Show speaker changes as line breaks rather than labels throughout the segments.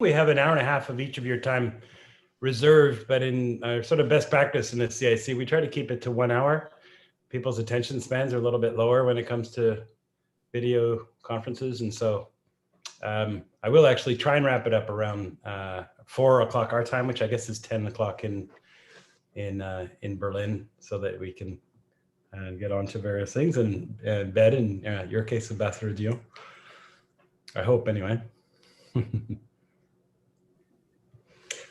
we have an hour and a half of each of your time reserved, but in our sort of best practice in the CIC, we try to keep it to 1 hour. People's attention spans are a little bit lower when it comes to video conferences. And so I will actually try and wrap it up around 4 o'clock our time, which I guess is 10 o'clock in Berlin, so that we can get on to various things and bed in your case, Ambassador Dion. I hope anyway.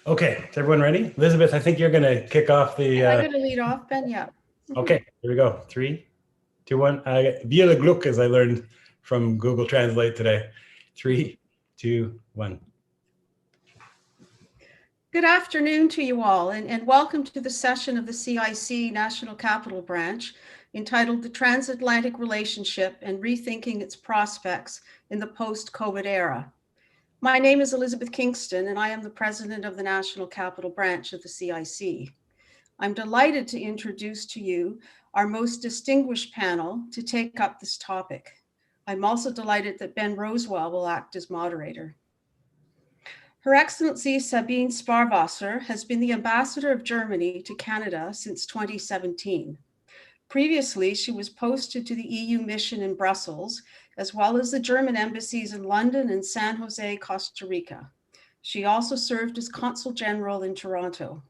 Okay, is everyone ready? Elizabeth, I think you're going to kick off the...
I'm going to lead off, Ben, yeah.
Okay, here we go. 3, 2, 1. Via le Gluck, as I learned from Google Translate today. 3, 2, 1.
Good afternoon to you all, and welcome to the session of the CIC National Capital Branch entitled The Transatlantic Relationship and Rethinking Its Prospects in the Post-COVID Era. My name is Elizabeth Kingston, and I am the president of the National Capital Branch of the CIC. I'm delighted to introduce to you our most distinguished panel to take up this topic. I'm also delighted that Ben Rowswell will act as moderator. Her Excellency Sabine Sparwasser has been the ambassador of Germany to Canada since 2017. Previously, she was posted to the EU mission in Brussels, as well as the German embassies in London and San Jose, Costa Rica. She also served as Consul General in Toronto.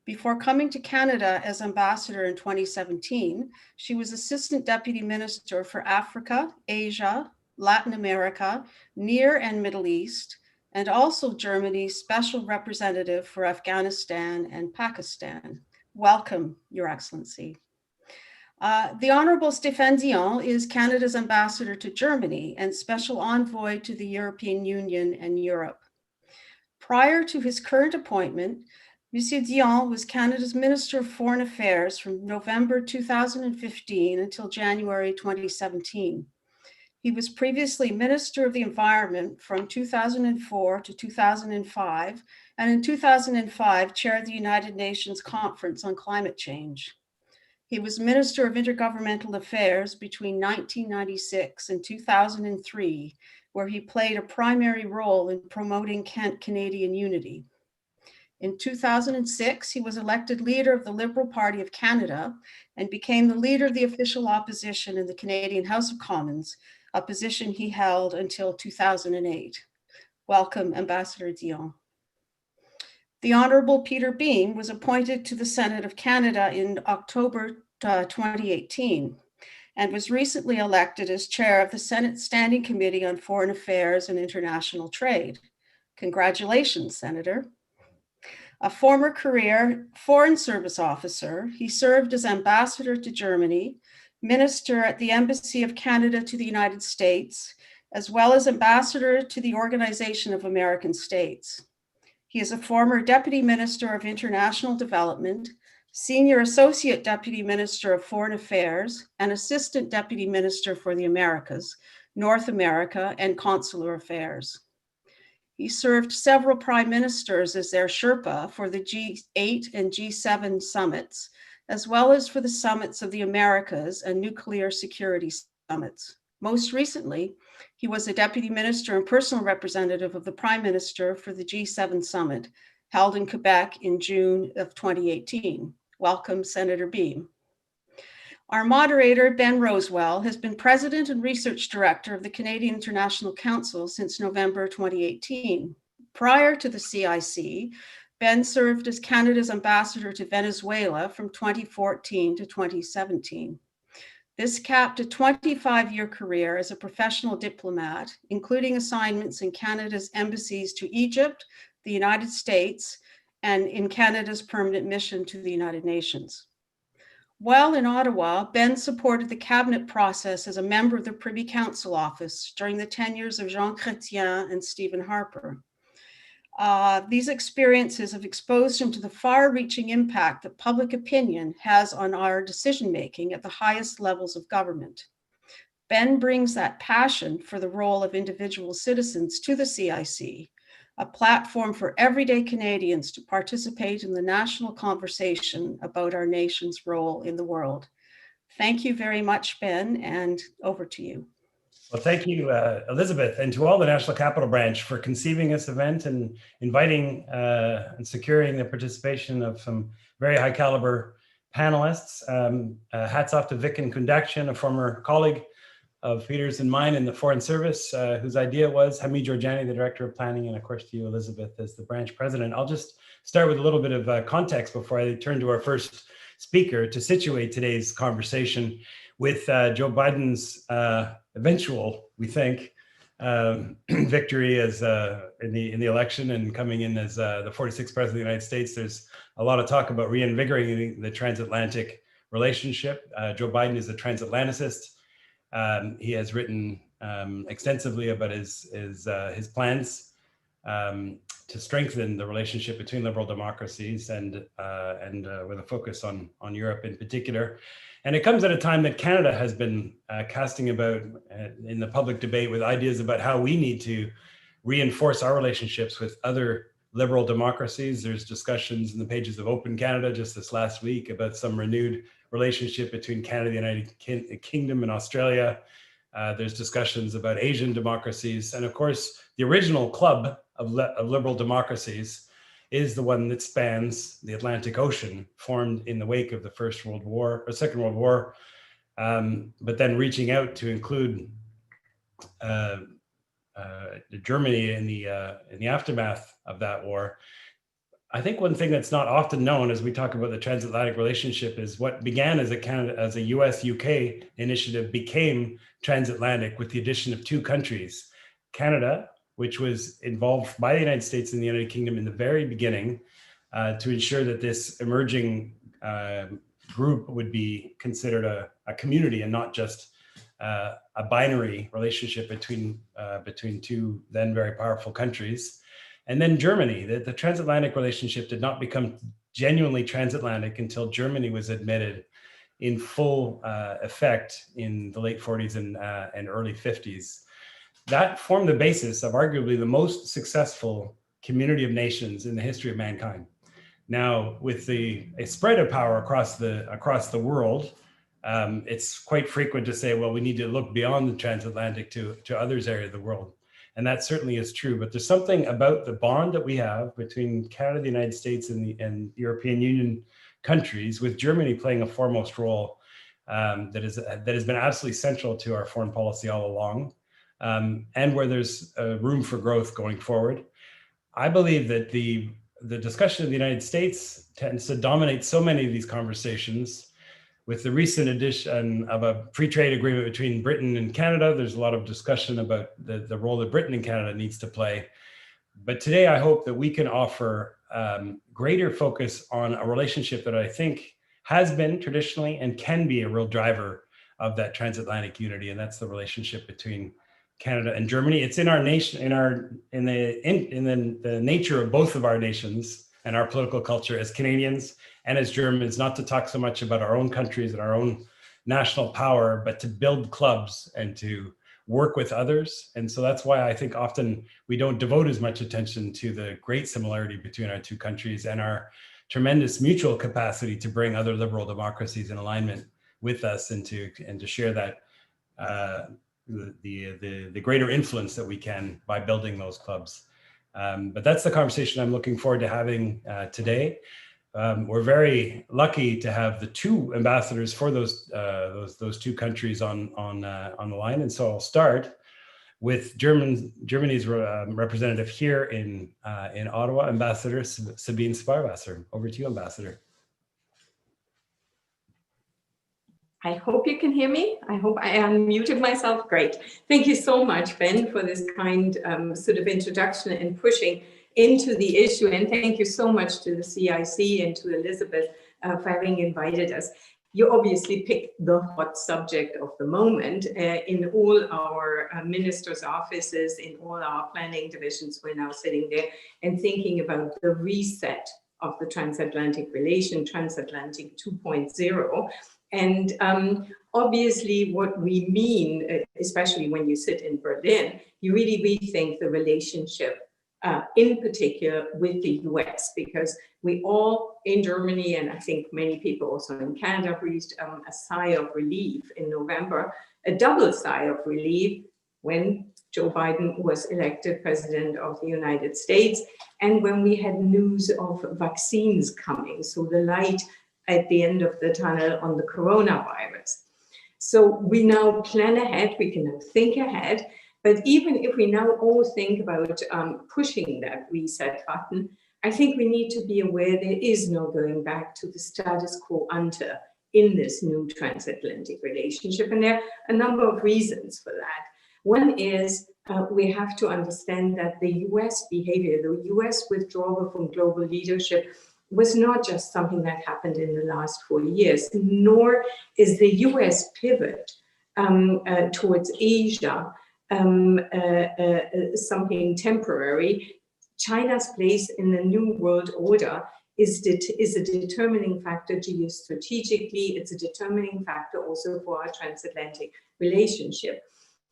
Before coming to Canada as ambassador in 2017, she was Assistant Deputy Minister for Africa, Asia, Latin America, Near and Middle East, and also Germany's Special Representative for Afghanistan and Pakistan. Welcome, Your Excellency. The Honorable Stéphane Dion is Canada's ambassador to Germany and special envoy to the European Union and Europe. Prior to his current appointment, Monsieur Dion was Canada's Minister of Foreign Affairs from November 2015 until January 2017. He was previously Minister of the Environment from 2004 to 2005, and in 2005 chaired the United Nations Conference on Climate Change. He was Minister of Intergovernmental Affairs between 1996 and 2003, where he played a primary role in promoting Canadian unity. In 2006, he was elected leader of the Liberal Party of Canada and became the leader of the official opposition in the Canadian House of Commons, a position he held until 2008. Welcome, Ambassador Dion. The Honorable Peter Boehm was appointed to the Senate of Canada in October 2018 and was recently elected as chair of the Senate Standing Committee on Foreign Affairs and International Trade. Congratulations, Senator. A former career Foreign Service officer, he served as ambassador to Germany, minister at the Embassy of Canada to the United States, as well as ambassador to the Organization of American States. He is a former Deputy Minister of International Development, Senior Associate Deputy Minister of Foreign Affairs, and Assistant Deputy Minister for the Americas, North America, and Consular Affairs. He served several prime ministers as their Sherpa for the G8 and G7 summits, as well as for the summits of the Americas and nuclear security summits. Most recently, he was a deputy minister and personal representative of the prime minister for the G7 summit held in Quebec in June of 2018. Welcome, Senator Boehm. Our moderator, Ben Rowswell, has been president and research director of the Canadian International Council since November 2018. Prior to the CIC, Ben served as Canada's ambassador to Venezuela from 2014 to 2017. This capped a 25-year career as a professional diplomat, including assignments in Canada's embassies to Egypt, the United States, and in Canada's permanent mission to the United Nations. While in Ottawa, Ben supported the cabinet process as a member of the Privy Council office during the tenures of Jean Chrétien and Stephen Harper. These experiences have exposed him to the far-reaching impact that public opinion has on our decision-making at the highest levels of government. Ben brings that passion for the role of individual citizens to the CIC, a platform for everyday Canadians to participate in the national conversation about our nation's role in the world. Thank you very much, Ben, and over to you.
Well, thank you, Elizabeth, and to all the National Capital Branch for conceiving this event and inviting and securing the participation of some very high caliber panelists. Hats off to Vic and Kundakshan, a former colleague of Peter's and mine in the Foreign Service, whose idea was Hamid Georgiani, the Director of Planning, and of course to you, Elizabeth, as the branch president. I'll just start with a little bit of context before I turn to our first speaker to situate today's conversation with Joe Biden's eventual, we think, victory as in the election and coming in as the 46th president of the United States. There's a lot of talk about reinvigorating the transatlantic relationship. Joe Biden is a transatlanticist. He has written extensively about his plans to strengthen the relationship between liberal democracies and with a focus on Europe in particular. And it comes at a time that Canada has been casting about in the public debate with ideas about how we need to reinforce our relationships with other liberal democracies. There's discussions in the pages of Open Canada just this last week about some renewed relationship between Canada, the United Kingdom, and Australia. There's discussions about Asian democracies. And of course, the original club of liberal democracies is the one that spans the Atlantic Ocean, formed in the wake of the First World War or Second World War, but then reaching out to include Germany in the aftermath of that war. I think one thing that's not often known as we talk about the transatlantic relationship is what began as a US-UK initiative became transatlantic with the addition of two countries, Canada, which was involved by the United States and the United Kingdom in the very beginning to ensure that this emerging group would be considered a community and not just a binary relationship between two then very powerful countries. And then Germany, the transatlantic relationship did not become genuinely transatlantic until Germany was admitted in full effect in the late 40s and early 50s. That formed the basis of arguably the most successful community of nations in the history of mankind. Now, with a spread of power across the world, it's quite frequent to say, well, we need to look beyond the transatlantic to others areas of the world. And that certainly is true. But there's something about the bond that we have between Canada, the United States, and the European Union countries, with Germany playing a foremost role that has been absolutely central to our foreign policy all along. And where there's room for growth going forward. I believe that the discussion of the United States tends to dominate so many of these conversations. With the recent addition of a free trade agreement between Britain and Canada, there's a lot of discussion about the role that Britain and Canada needs to play. But today, I hope that we can offer greater focus on a relationship that I think has been traditionally and can be a real driver of that transatlantic unity, and that's the relationship between Canada and Germany. It's in our nation, in the nature of both of our nations and our political culture as Canadians and as Germans, not to talk so much about our own countries and our own national power, but to build clubs and to work with others. And so that's why I think often we don't devote as much attention to the great similarity between our two countries and our tremendous mutual capacity to bring other liberal democracies in alignment with us and to share that the greater influence that we can by building those clubs. But that's the conversation I'm looking forward to having today. We're very lucky to have the two ambassadors for those two countries on the line, and so I'll start with Germany's representative here in Ottawa, Ambassador Sabine Sparwasser. Over to you, Ambassador.
I hope you can hear me. I hope I unmuted myself. Great. Thank you so much, Ben, for this kind sort of introduction and pushing into the issue. And thank you so much to the CIC and to Elizabeth for having invited us. You obviously picked the hot subject of the moment. In all our ministers' offices, in all our planning divisions, we're now sitting there and thinking about the reset of the transatlantic relation, Transatlantic 2.0. And obviously what we mean, especially when you sit in Berlin, you really rethink the relationship in particular with the US, because we all in Germany, and I think many people also in Canada, breathed a sigh of relief in November, a double sigh of relief, when Joe Biden was elected president of the United States, and when we had news of vaccines coming, so the light at the end of the tunnel on the coronavirus. So we now plan ahead, we can now think ahead, but even if we now all think about pushing that reset button, I think we need to be aware there is no going back to the status quo ante in this new transatlantic relationship. And there are a number of reasons for that. One is we have to understand that the US behavior, the US withdrawal from global leadership was not just something that happened in the last 4 years, nor is the US pivot towards Asia something temporary. China's place in the new world order is a determining factor geostrategically. It's a determining factor also for our transatlantic relationship.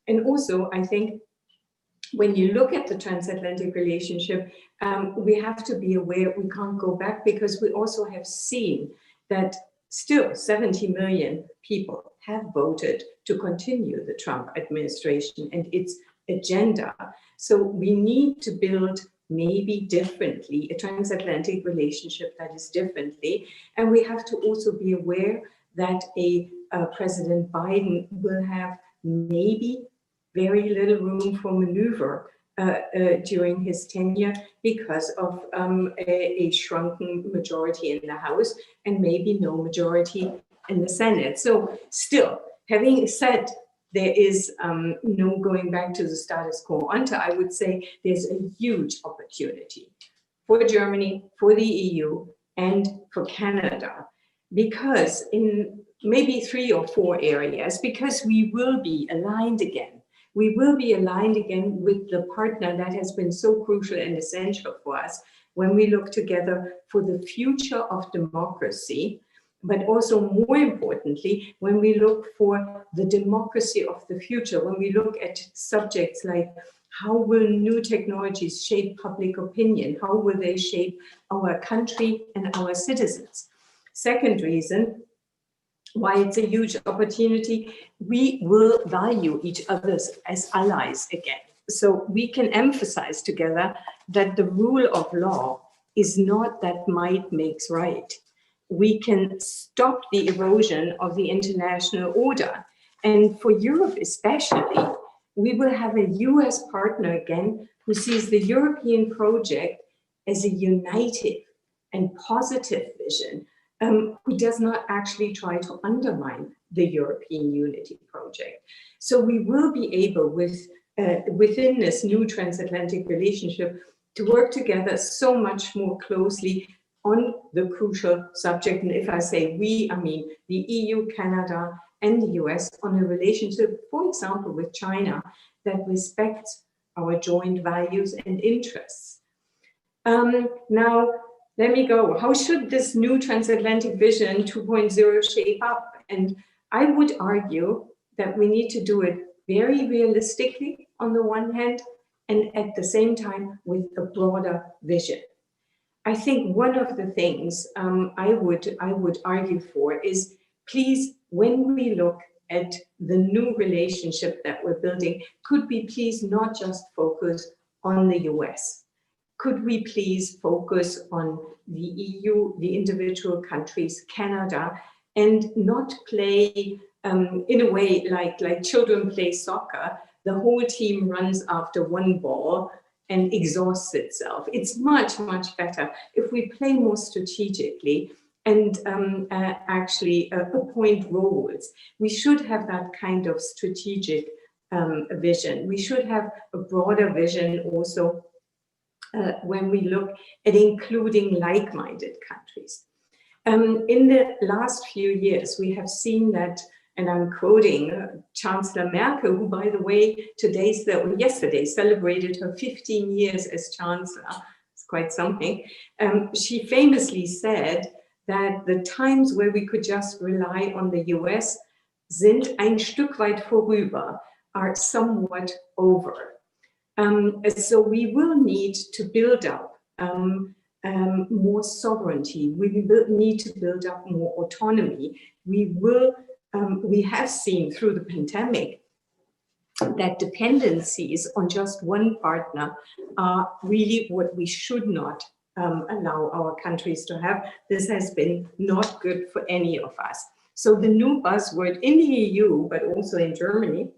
And also, I think when you look at the transatlantic relationship, we have to be aware we can't go back, because we also have seen that still 70 million people have voted to continue the Trump administration and its agenda. So we need to build maybe differently, a transatlantic relationship that is differently. And we have to also be aware that President Biden will have maybe very little room for maneuver during his tenure because of a shrunken majority in the House and maybe no majority in the Senate. So still, having said there is no going back to the status quo ante, I would say there's a huge opportunity for Germany, for the EU, and for Canada, because in maybe 3 or 4 areas, because we will be aligned again. We will be aligned again with the partner that has been so crucial and essential for us when we look together for the future of democracy, but also more importantly, when we look for the democracy of the future, when we look at subjects like how will new technologies shape public opinion, how will they shape our country and our citizens. Second reason why it's a huge opportunity, we will value each other as allies again. So we can emphasize together that the rule of law is not that might makes right. We can stop the erosion of the international order. And for Europe especially, we will have a US partner again who sees the European project as a united and positive vision, who does not actually try to undermine the European unity project. So we will be able, within this new transatlantic relationship, to work together so much more closely on the crucial subject. And if I say we, I mean the EU, Canada, and the US on a relationship, for example, with China, that respects our joint values and interests. Now, let me go. How should this new transatlantic vision 2.0 shape up? And I would argue that we need to do it very realistically on the one hand, and at the same time with a broader vision. I think one of the things I would argue for is, please, when we look at the new relationship that we're building, could we please not just focus on the US? Could we please focus on the EU, the individual countries, Canada, and not play in a way like children play soccer? The whole team runs after one ball and exhausts itself. It's much, much better if we play more strategically and actually appoint roles. We should have that kind of strategic vision. We should have a broader vision also when we look at including like-minded countries. In the last few years, we have seen that, and I'm quoting Chancellor Merkel, who, by the way, yesterday celebrated her 15 years as Chancellor. It's quite something. She famously said that the times where we could just rely on the US sind ein Stück weit vorüber, are somewhat over. So we will need to build up more sovereignty. We will need to build up more autonomy. We have seen through the pandemic that dependencies on just one partner are really what we should not allow our countries to have. This has been not good for any of us. So the new buzzword in the EU, but also in Germany,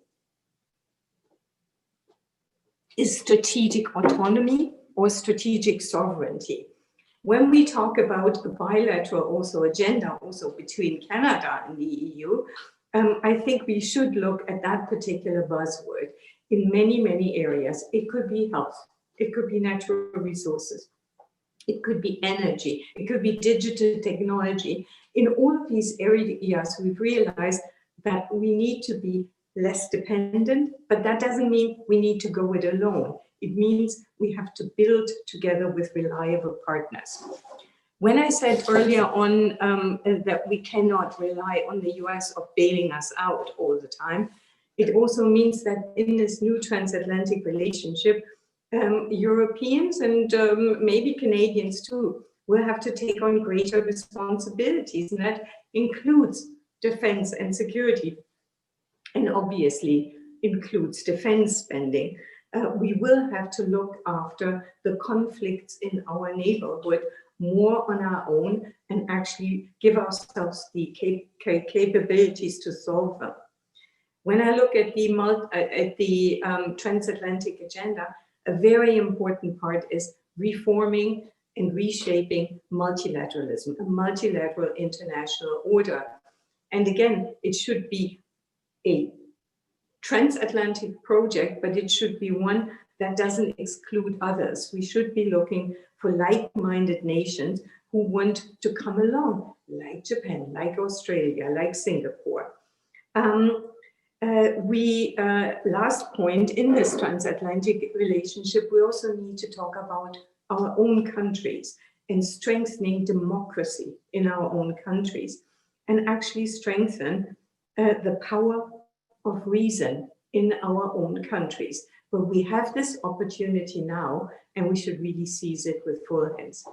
is strategic autonomy or strategic sovereignty. When we talk about a bilateral also agenda also between Canada and the EU, I think we should look at that particular buzzword in many, many areas. It could be health, it could be natural resources, it could be energy, it could be digital technology. In all of these areas, we've realized that we need to be less dependent, but that doesn't mean we need to go it alone. It means we have to build together with reliable partners. When I said earlier on that we cannot rely on the US of bailing us out all the time, it also means that in this new transatlantic relationship, Europeans and maybe Canadians too will have to take on greater responsibilities, and that includes defense and security, and obviously includes defense spending. We will have to look after the conflicts in our neighborhood more on our own and actually give ourselves the capabilities to solve them. When I look at the transatlantic agenda, a very important part is reforming and reshaping multilateralism, a multilateral international order. And again, it should be a transatlantic project, but it should be one that doesn't exclude others. We should be looking for like-minded nations who want to come along, like Japan, like Australia, like Singapore. Last point in this transatlantic relationship, we also need to talk about our own countries and strengthening democracy in our own countries and actually strengthen the power of reason in our own countries. But we have this opportunity now, and we should really seize it with full hands.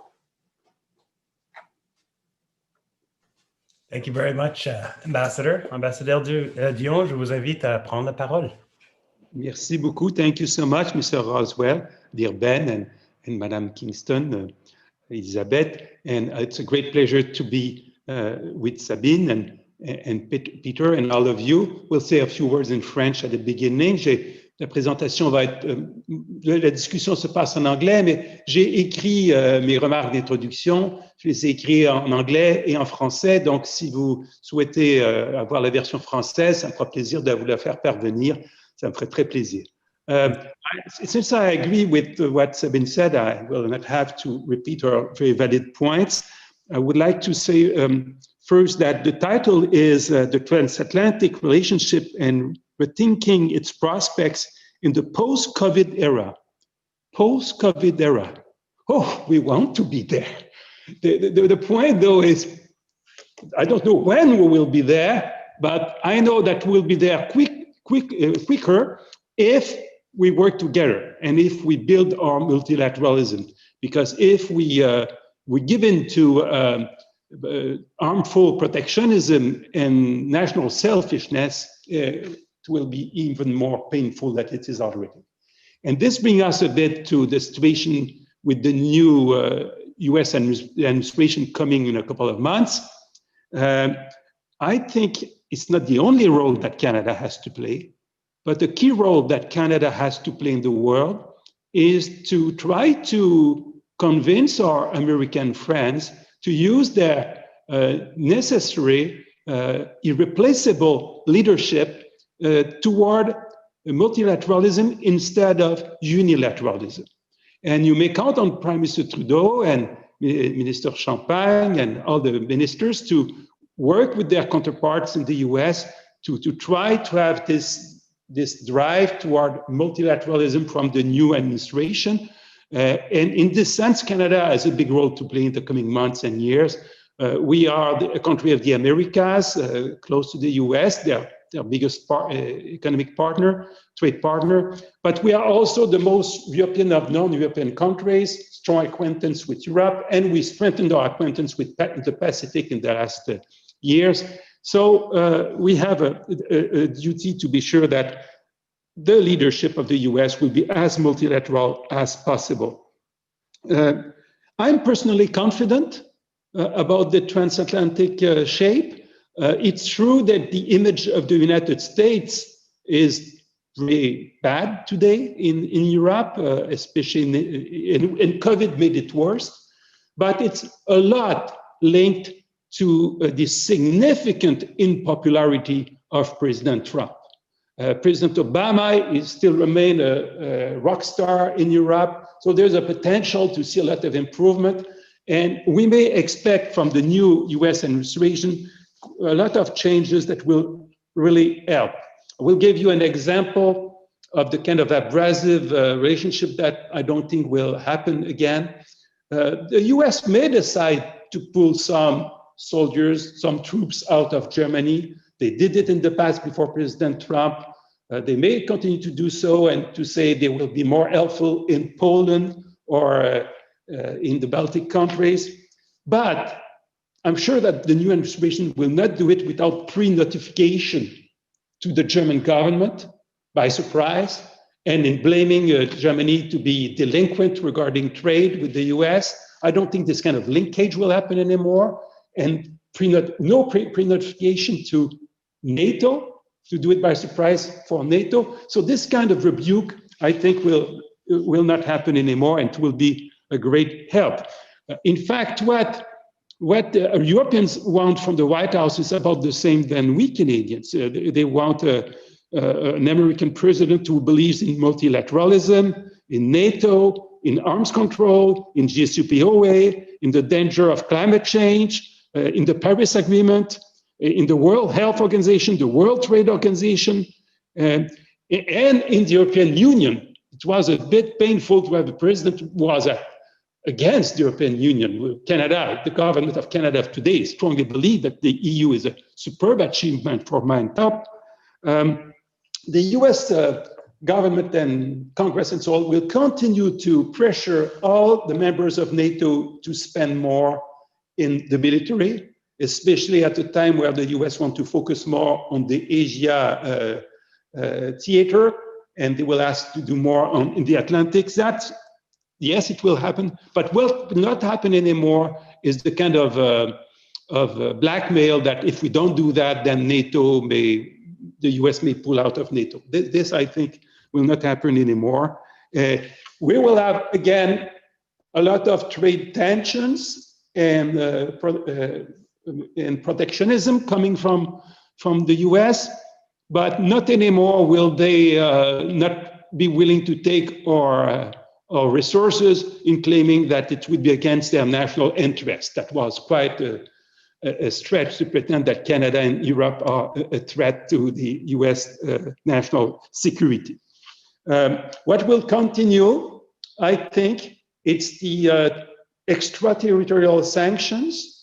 Thank you very much, Ambassador. Ambassadeur Dion, je vous invite à prendre la parole.
Merci beaucoup. Thank you so much, Mr. Rowswell, dear Ben, and Madame Kingston, Elizabeth. And it's a great pleasure to be with Sabine and Peter and all of you. We'll say a few words in French at the beginning. La présentation va être, la discussion se passe en anglais, mais j'ai écrit mes remarques d'introduction. Je les ai écrites en anglais et en français. Donc, si vous souhaitez avoir la version française, ça me fera plaisir de vous la faire parvenir. Ça me ferait très plaisir. Since I agree with what Sabine said, I will not have to repeat her very valid points. I would like to say first that the title is The Transatlantic Relationship and Rethinking Its Prospects in the Post-COVID Era. Post-COVID era. Oh, we want to be there. The point, though, is I don't know when we will be there, but I know that we'll be there quicker if we work together and if we build our multilateralism. Because if we give in to harmful protectionism and national selfishness, it will be even more painful than it is already. And this brings us a bit to the situation with the new US administration coming in a couple of months. I think it's not the only role that Canada has to play, but the key role that Canada has to play in the world is to try to convince our American friends to use their necessary, irreplaceable leadership toward multilateralism instead of unilateralism. And you may count on Prime Minister Trudeau and Minister Champagne and all the ministers to work with their counterparts in the US to try to have this drive toward multilateralism from the new administration. And in this sense, Canada has a big role to play in the coming months and years. We are a country of the Americas, close to the US, their biggest economic partner, trade partner. But we are also the most European of non-European countries, strong acquaintance with Europe, and we strengthened our acquaintance with the Pacific in the last years. So we have a duty to be sure that the leadership of the US will be as multilateral as possible. I'm personally confident about the transatlantic shape. It's true that the image of the United States is really bad today in Europe, especially and COVID made it worse, but it's a lot linked to the significant unpopularity of President Trump. President Obama is still remain a rock star in Europe, so there's a potential to see a lot of improvement. And we may expect from the new US administration a lot of changes that will really help. We'll give you an example of the kind of abrasive relationship that I don't think will happen again. The US may decide to pull some soldiers, some troops out of Germany. They did it in the past before President Trump. They may continue to do so and to say they will be more helpful in Poland or in the Baltic countries. But I'm sure that the new administration will not do it without pre-notification to the German government by surprise and in blaming Germany to be delinquent regarding trade with the US. I don't think this kind of linkage will happen anymore. And no pre-notification to NATO, to do it by surprise for NATO. So this kind of rebuke, I think, will not happen anymore, and will be a great help. In fact, what Europeans want from the White House is about the same than we Canadians. They want an American president who believes in multilateralism, in NATO, in arms control, in GSUPOA, in the danger of climate change, in the Paris Agreement, in the World Health Organization, the World Trade Organization, and in the European Union. It was a bit painful to have a president who was against the European Union. Canada, the government of Canada of today strongly believe that the EU is a superb achievement for mankind. The US government and Congress and so on will continue to pressure all the members of NATO to spend more in the military, especially at a time where the US want to focus more on the Asia theater, and they will ask to do more in the Atlantic. That, yes, it will happen, but what will not happen anymore is the kind of blackmail that if we don't do that, then the US may pull out of NATO. This, I think, will not happen anymore. We will have, again, a lot of trade tensions and protectionism coming from the US, but not anymore will they not be willing to take our resources in claiming that it would be against their national interest. That was quite a stretch to pretend that Canada and Europe are a threat to the US national security. What will continue, I think, it's the extraterritorial sanctions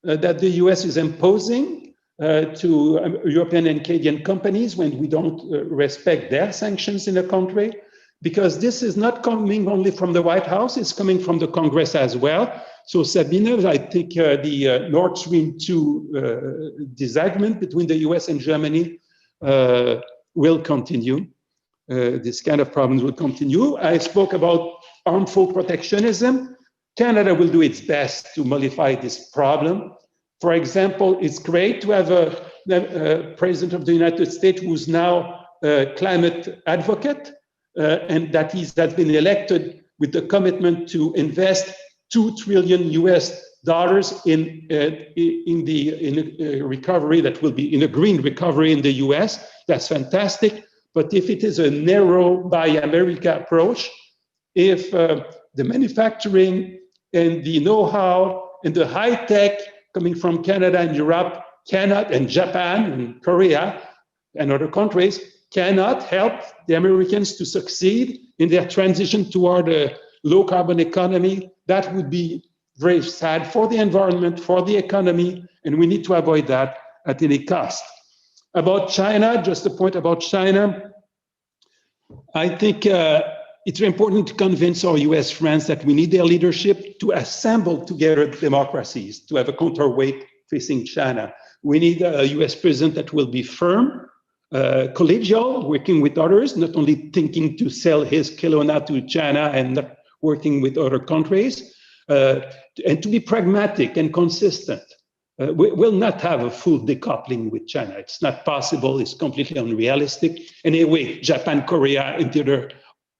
that the US is imposing to European and Canadian companies when we don't respect their sanctions in a country, because this is not coming only from the White House, it's coming from the Congress as well. So Sabine, I think the Nord Stream 2 disagreement between the US and Germany will continue. This kind of problems will continue. I spoke about harmful protectionism. Canada will do its best to mollify this problem. For example, it's great to have a president of the United States who's now a climate advocate, and that has been elected with the commitment to invest $2 trillion in a recovery that will be in a green recovery in the US. That's fantastic. But if it is a narrow Buy America approach, if the manufacturing and the know-how and the high tech coming from Canada and Europe cannot, and Japan and Korea and other countries cannot help the Americans to succeed in their transition toward a low carbon economy, that would be very sad for the environment, for the economy, and we need to avoid that at any cost. About China, just a point about China, I think it's important to convince our US friends that we need their leadership to assemble together democracies, to have a counterweight facing China. We need a US president that will be firm, collegial, working with others, not only thinking to sell his Kelowna to China and not working with other countries, and to be pragmatic and consistent. We will not have a full decoupling with China. It's not possible. It's completely unrealistic. Anyway, Japan, Korea, and the other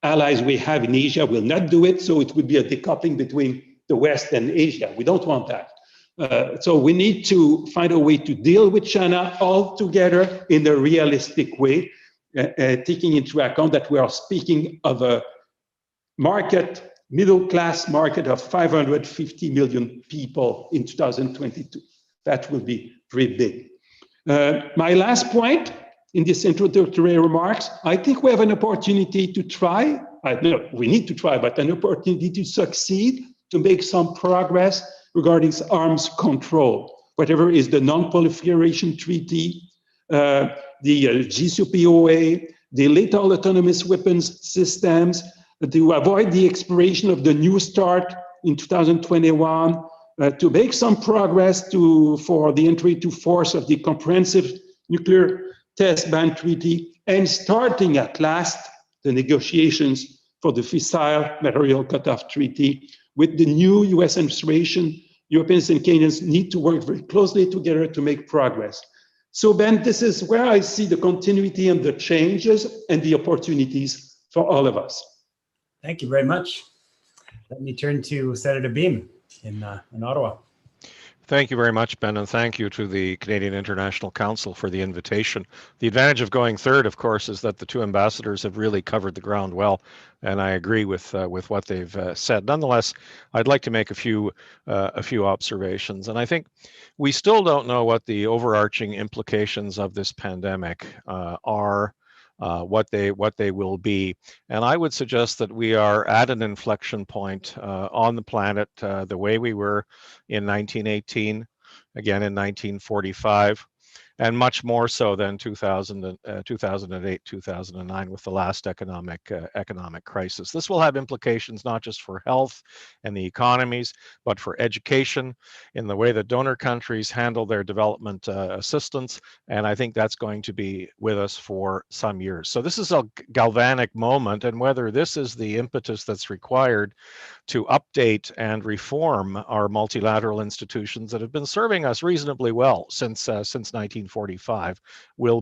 allies we have in Asia will not do it. So it would be a decoupling between the West and Asia. We don't want that. So we need to find a way to deal with China all together in a realistic way, taking into account that we are speaking of a market, middle-class market of 550 million people in 2022. That will be very big. My last point in this introductory remarks, I think we have an opportunity to try, no, we need to try, but an opportunity to succeed, to make some progress regarding arms control, whatever is the non-proliferation treaty, the GCPOA, the lethal autonomous weapons systems, to avoid the expiration of the New START in 2021, to make some progress for the entry to force of the Comprehensive Nuclear Test Ban Treaty, and starting at last the negotiations for the Fissile Material Cutoff Treaty. With the new US administration, Europeans and Canadians need to work very closely together to make progress. So Ben, this is where I see the continuity and the changes and the opportunities for all of us.
Thank you very much. Let me turn to Senator Boehm in Ottawa.
Thank you very much, Ben, and thank you to the Canadian International Council for the invitation. The advantage of going third, of course, is that the two ambassadors have really covered the ground well, and I agree with what they've said. Nonetheless, I'd like to make a few observations, and I think we still don't know what the overarching implications of this pandemic are. What they will be. And I would suggest that we are at an inflection point on the planet the way we were in 1918, again in 1945, and much more so than 2008, 2009 with the last economic crisis. This will have implications not just for health and the economies, but for education in the way that donor countries handle their development assistance. And I think that's going to be with us for some years. So this is a galvanic moment, and whether this is the impetus that's required to update and reform our multilateral institutions that have been serving us reasonably well since 1945 will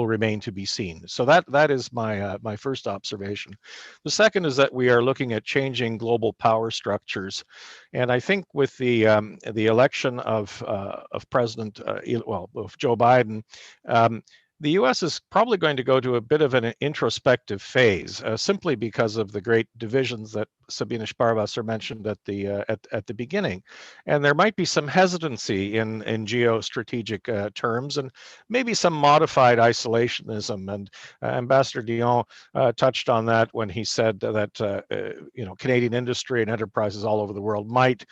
remain to be seen. So that is my first observation. The second is that we are looking at changing global power structures, and I think with the election of President of Joe Biden. The U.S. is probably going to go to a bit of an introspective phase, simply because of the great divisions that Sabine Sparwasser mentioned at the beginning, and there might be some hesitancy in geostrategic terms, and maybe some modified isolationism. And Ambassador Dion touched on that when he said that Canadian industry and enterprises all over the world might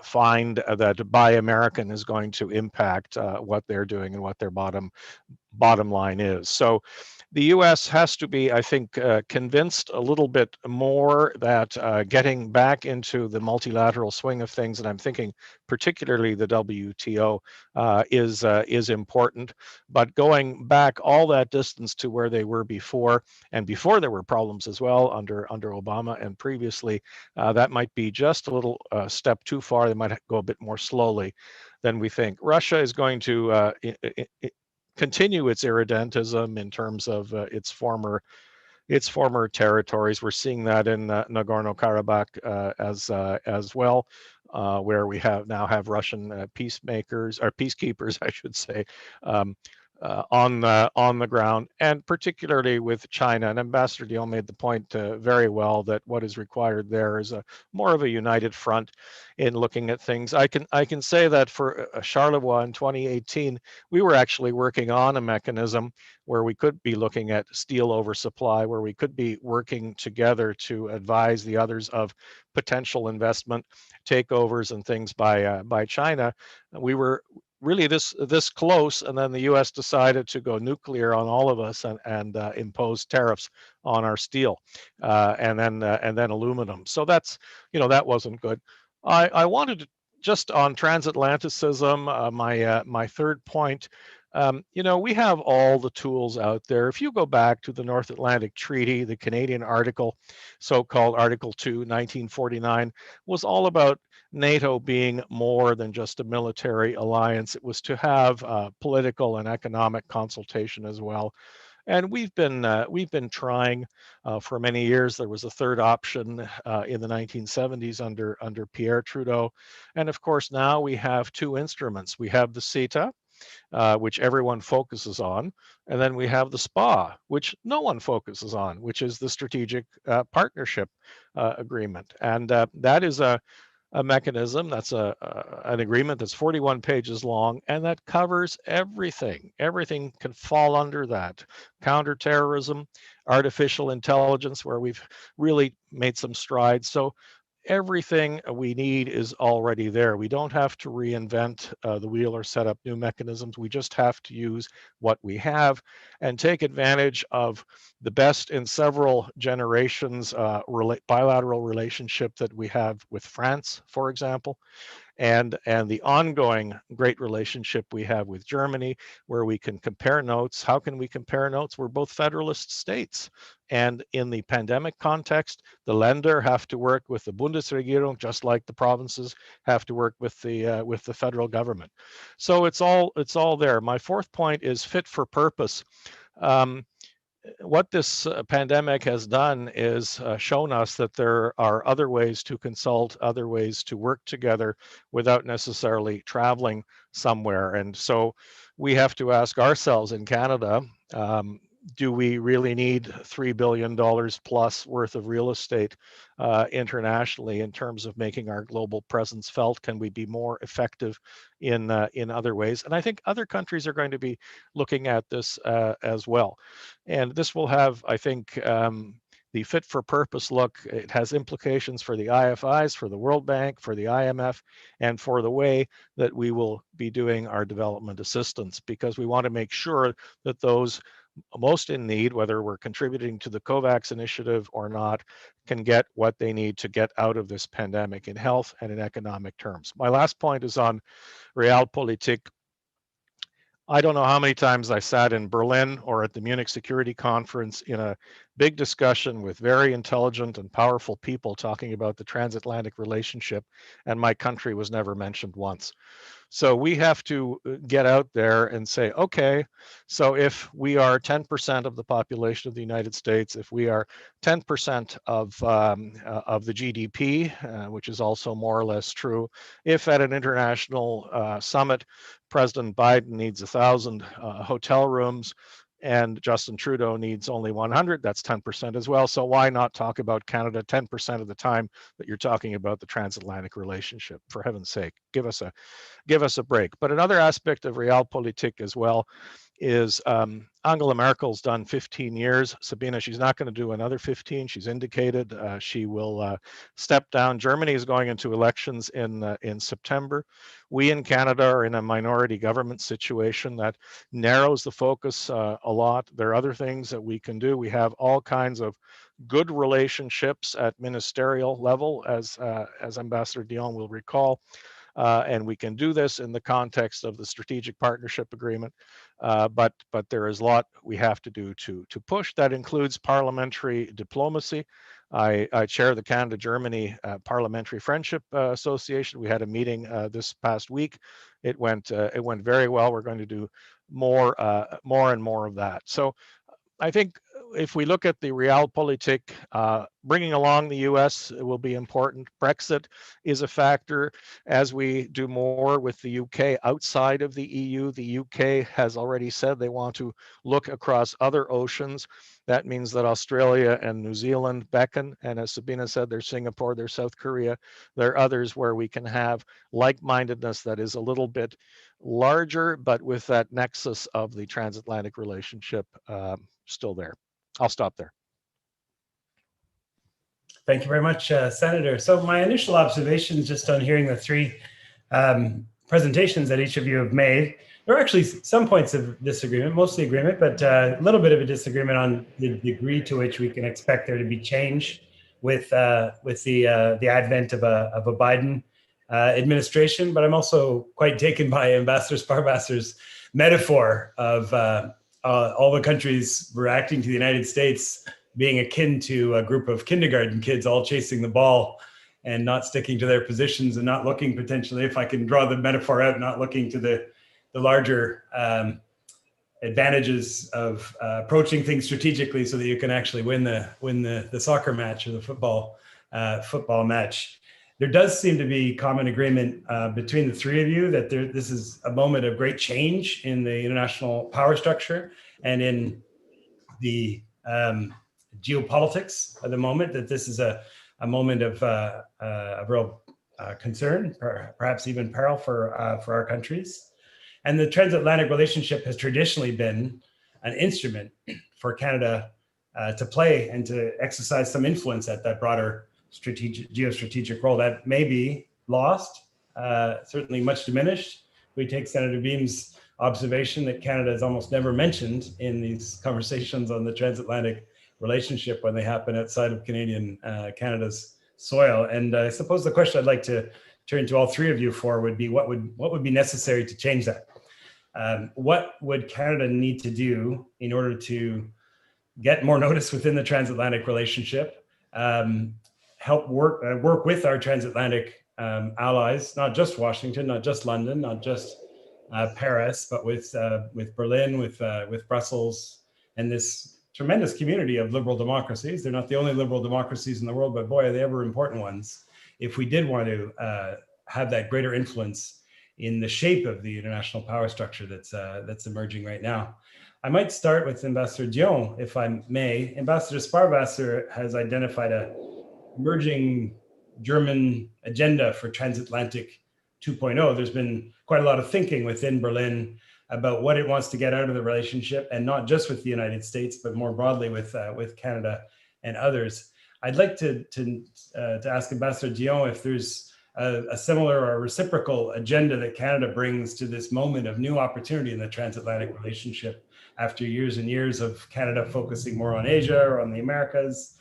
find that Buy American is going to impact what they're doing and what their bottom line is. So the U.S. has to be, I think, convinced a little bit more that getting back into the multilateral swing of things, and I'm thinking particularly the WTO, is important. But going back all that distance to where they were before, and before there were problems as well under Obama and previously, that might be just a little step too far. They might go a bit more slowly than we think. Russia is going to continue its irredentism in terms of its former territories. We're seeing that in Nagorno-Karabakh as well, where we now have Russian peacekeepers, I should say, on the ground, and particularly with China. And Ambassador Dion made the point very well that what is required there is more of a united front in looking at things. I can say that for Charlevoix in 2018, we were actually working on a mechanism where we could be looking at steel oversupply, where we could be working together to advise the others of potential investment takeovers and things by China. We were really this close, and then the U.S. decided to go nuclear on all of us and impose tariffs on our steel and then aluminum. So that's that wasn't good. I wanted to, just on transatlanticism, my third point. You know, we have all the tools out there. If you go back to the North Atlantic Treaty, the Canadian article, so-called Article 2, 1949, was all about NATO being more than just a military alliance. It was to have political and economic consultation as well. And we've been trying for many years. There was a third option in the 1970s under Pierre Trudeau, and of course now we have two instruments. We have the CETA, which everyone focuses on, and then we have the SPA, which no one focuses on, which is the Strategic Partnership Agreement, and that is a mechanism, that's an agreement that's 41 pages long, and that covers everything. Everything can fall under that. Counterterrorism, artificial intelligence, where we've really made some strides. So everything we need is already there. We don't have to reinvent the wheel or set up new mechanisms. We just have to use what we have and take advantage of the best in several generations bilateral relationship that we have with France, for example, and the ongoing great relationship we have with Germany, where we can compare notes. How can we compare notes? We're both federalist states. And in the pandemic context, the Länder have to work with the Bundesregierung, just like the provinces have to work with the federal government. So it's all there. My fourth point is fit for purpose. What this pandemic has done is shown us that there are other ways to consult, other ways to work together without necessarily traveling somewhere. And so we have to ask ourselves in Canada, do we really need $3 billion plus worth of real estate internationally in terms of making our global presence felt? Can we be more effective in other ways? And I think other countries are going to be looking at this as well. And this will have, I think, the fit for purpose look. It has implications for the IFIs, for the World Bank, for the IMF, and for the way that we will be doing our development assistance, because we want to make sure that those most in need, whether we're contributing to the COVAX initiative or not, can get what they need to get out of this pandemic in health and in economic terms. My last point is on realpolitik. I don't know how many times I sat in Berlin or at the Munich Security Conference in a big discussion with very intelligent and powerful people talking about the transatlantic relationship, and my country was never mentioned once. So we have to get out there and say, okay, so if we are 10% of the population of the United States, if we are 10% of the GDP, which is also more or less true, if at an international summit, President Biden needs 1,000 hotel rooms, and Justin Trudeau needs only 100, that's 10% as well. So why not talk about Canada 10% of the time that you're talking about the transatlantic relationship? For heaven's sake, give us a break. But another aspect of realpolitik as well is Angela Merkel's done 15 years. Sabine, she's not going to do another 15. She's indicated she will step down. Germany is going into elections in September. We in Canada are in a minority government situation that narrows the focus a lot. There are other things that we can do. We have all kinds of good relationships at ministerial level, as Ambassador Dion will recall. And we can do this in the context of the Strategic Partnership Agreement, but there is a lot we have to do to push. That includes parliamentary diplomacy. I chair the Canada-Germany Parliamentary Friendship Association. We had a meeting this past week. It went very well. We're going to do more and more of that. So I think if we look at the realpolitik, bringing along the US will be important. Brexit is a factor. As we do more with the UK outside of the EU, the UK has already said they want to look across other oceans. That means that Australia and New Zealand beckon. And as Sabine said, there's Singapore, there's South Korea. There are others where we can have like-mindedness that is a little bit larger, but with that nexus of the transatlantic relationship still there. I'll stop there.
Thank you very much, Senator. So my initial observations just on hearing the three presentations that each of you have made, there are actually some points of disagreement, mostly agreement, but a little bit of a disagreement on the degree to which we can expect there to be change with the advent of a Biden administration. But I'm also quite taken by Ambassador Sparwasser's metaphor of all the countries reacting to the United States being akin to a group of kindergarten kids all chasing the ball and not sticking to their positions and not looking potentially, if I can draw the metaphor out, not looking to the larger advantages of approaching things strategically so that you can actually win the soccer match or the football match. There does seem to be common agreement between the three of you that this is a moment of great change in the international power structure and in the geopolitics of the moment, that this is a moment of real concern, perhaps even peril for our countries. And the transatlantic relationship has traditionally been an instrument for Canada to play and to exercise some influence at that broader geostrategic role. That may be lost, certainly much diminished. We take Senator Boehm's observation that Canada is almost never mentioned in these conversations on the transatlantic relationship when they happen outside of Canada's soil. And I suppose the question I'd like to turn to all three of you for would be what would be necessary to change that? What would Canada need to do in order to get more notice within the transatlantic relationship, help work with our transatlantic allies, not just Washington, not just London, not just Paris, but with Berlin, with Brussels, and this tremendous community of liberal democracies. They're not the only liberal democracies in the world, but boy, are they ever important ones. If we did want to have that greater influence in the shape of the international power structure that's emerging right now. I might start with Ambassador Dion, if I may. Ambassador Sparwasser has identified a emerging German agenda for Transatlantic 2.0. There's been quite a lot of thinking within Berlin about what it wants to get out of the relationship, and not just with the United States, but more broadly with Canada and others. I'd like to ask Ambassador Dion if there's a similar or reciprocal agenda that Canada brings to this moment of new opportunity in the transatlantic relationship after years and years of Canada focusing more on Asia or on the Americas,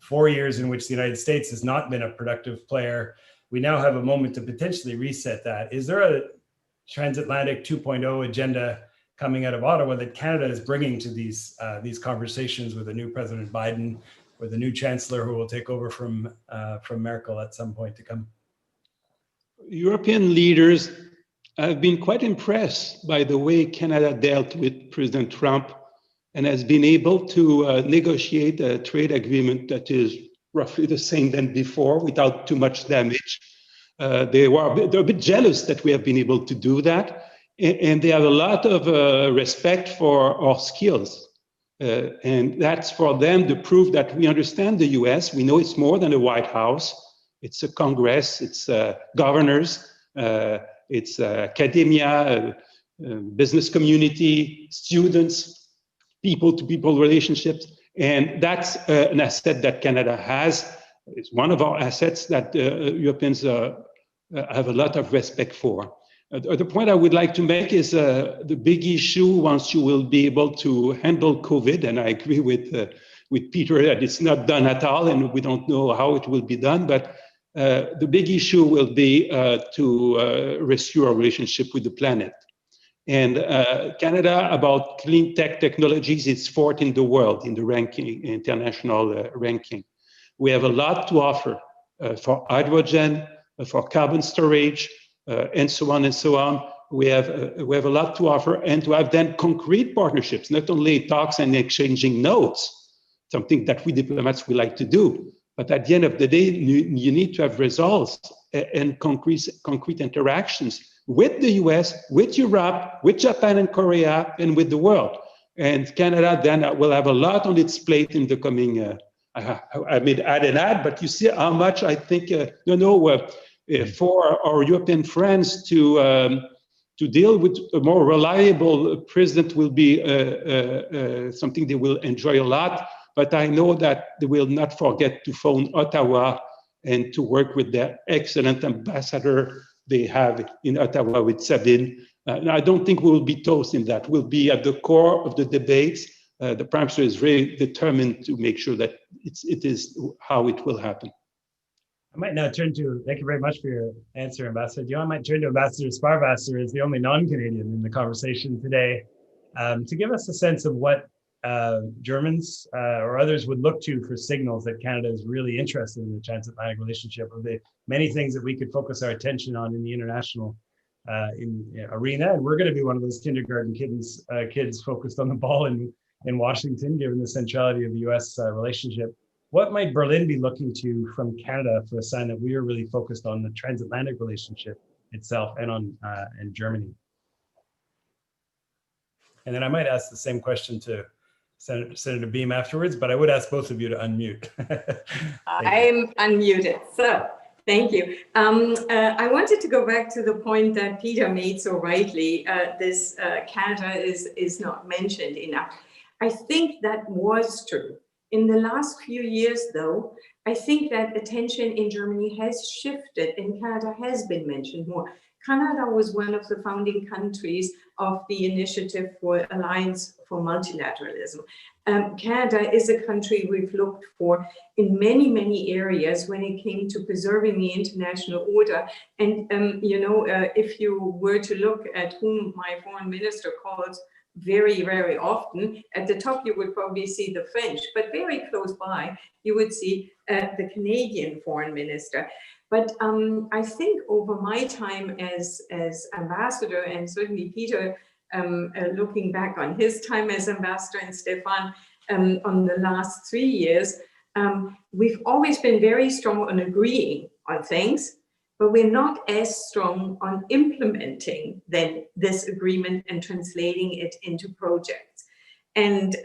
4 years in which the United States has not been a productive player. We now have a moment to potentially reset that. Is there a Transatlantic 2.0 agenda coming out of Ottawa that Canada is bringing to these conversations with the new President Biden, with the new Chancellor who will take over from Merkel at some point to come?
European leaders have been quite impressed by the way Canada dealt with President Trump and has been able to negotiate a trade agreement that is roughly the same than before without too much damage. They're a bit jealous that we have been able to do that, and they have a lot of respect for our skills. And that's for them to prove that we understand the US. We know it's more than a White House. It's a Congress, it's governors, it's academia, business community, students, people-to-people relationships. And that's an asset that Canada has. It's one of our assets that Europeans have a lot of respect for. The point I would like to make is the big issue once you will be able to handle COVID, and I agree with Peter that it's not done at all, and we don't know how it will be done, but the big issue will be to restore our relationship with the planet. And Canada, about clean tech technologies, is fourth in the world in the ranking, international ranking. We have a lot to offer for hydrogen, for carbon storage, and so on and so on. We have a lot to offer, and to have then concrete partnerships, not only talks and exchanging notes, something that we diplomats we like to do, but at the end of the day, you need to have results and concrete interactions with the US, with Europe, with Japan and Korea, and with the world. And Canada then will have a lot on its plate in the coming, I made add, but you see how much I think, for our European friends to deal with a more reliable president will be something they will enjoy a lot. But I know that they will not forget to phone Ottawa and to work with the excellent ambassador they have in Ottawa with Sabine. I don't think we will be toast in that. We'll be at the core of the debates. The Prime Minister is very determined to make sure that it is how it will happen.
I might now turn to, thank you very much for your answer, Ambassador Dion. I might turn to Ambassador Sparwasser as the only non-Canadian in the conversation today, to give us a sense of what Germans or others would look to for signals that Canada is really interested in the transatlantic relationship, of the many things that we could focus our attention on in the international arena. And we're going to be one of those kindergarten kids focused on the ball in Washington, given the centrality of the US relationship. What might Berlin be looking to from Canada for a sign that we are really focused on the transatlantic relationship itself and on and Germany? And then I might ask the same question to Senator Boehm afterwards, but I would ask both of you to unmute.
I'm unmuted, so thank you. I wanted to go back to the point that Peter made so rightly. This Canada is not mentioned enough. I think that was true. In the last few years, though, I think that attention in Germany has shifted and Canada has been mentioned more. Canada was one of the founding countries of the Initiative for Alliance for Multilateralism. Canada is a country we've looked for in many, many areas when it came to preserving the international order. And, if you were to look at whom my foreign minister calls very, very often, at the top you would probably see the French, but very close by you would see the Canadian foreign minister. But I think over my time as ambassador, and certainly Peter, looking back on his time as ambassador, and Stéphane on the last 3 years, we've always been very strong on agreeing on things, but we're not as strong on implementing then this agreement and translating it into projects. And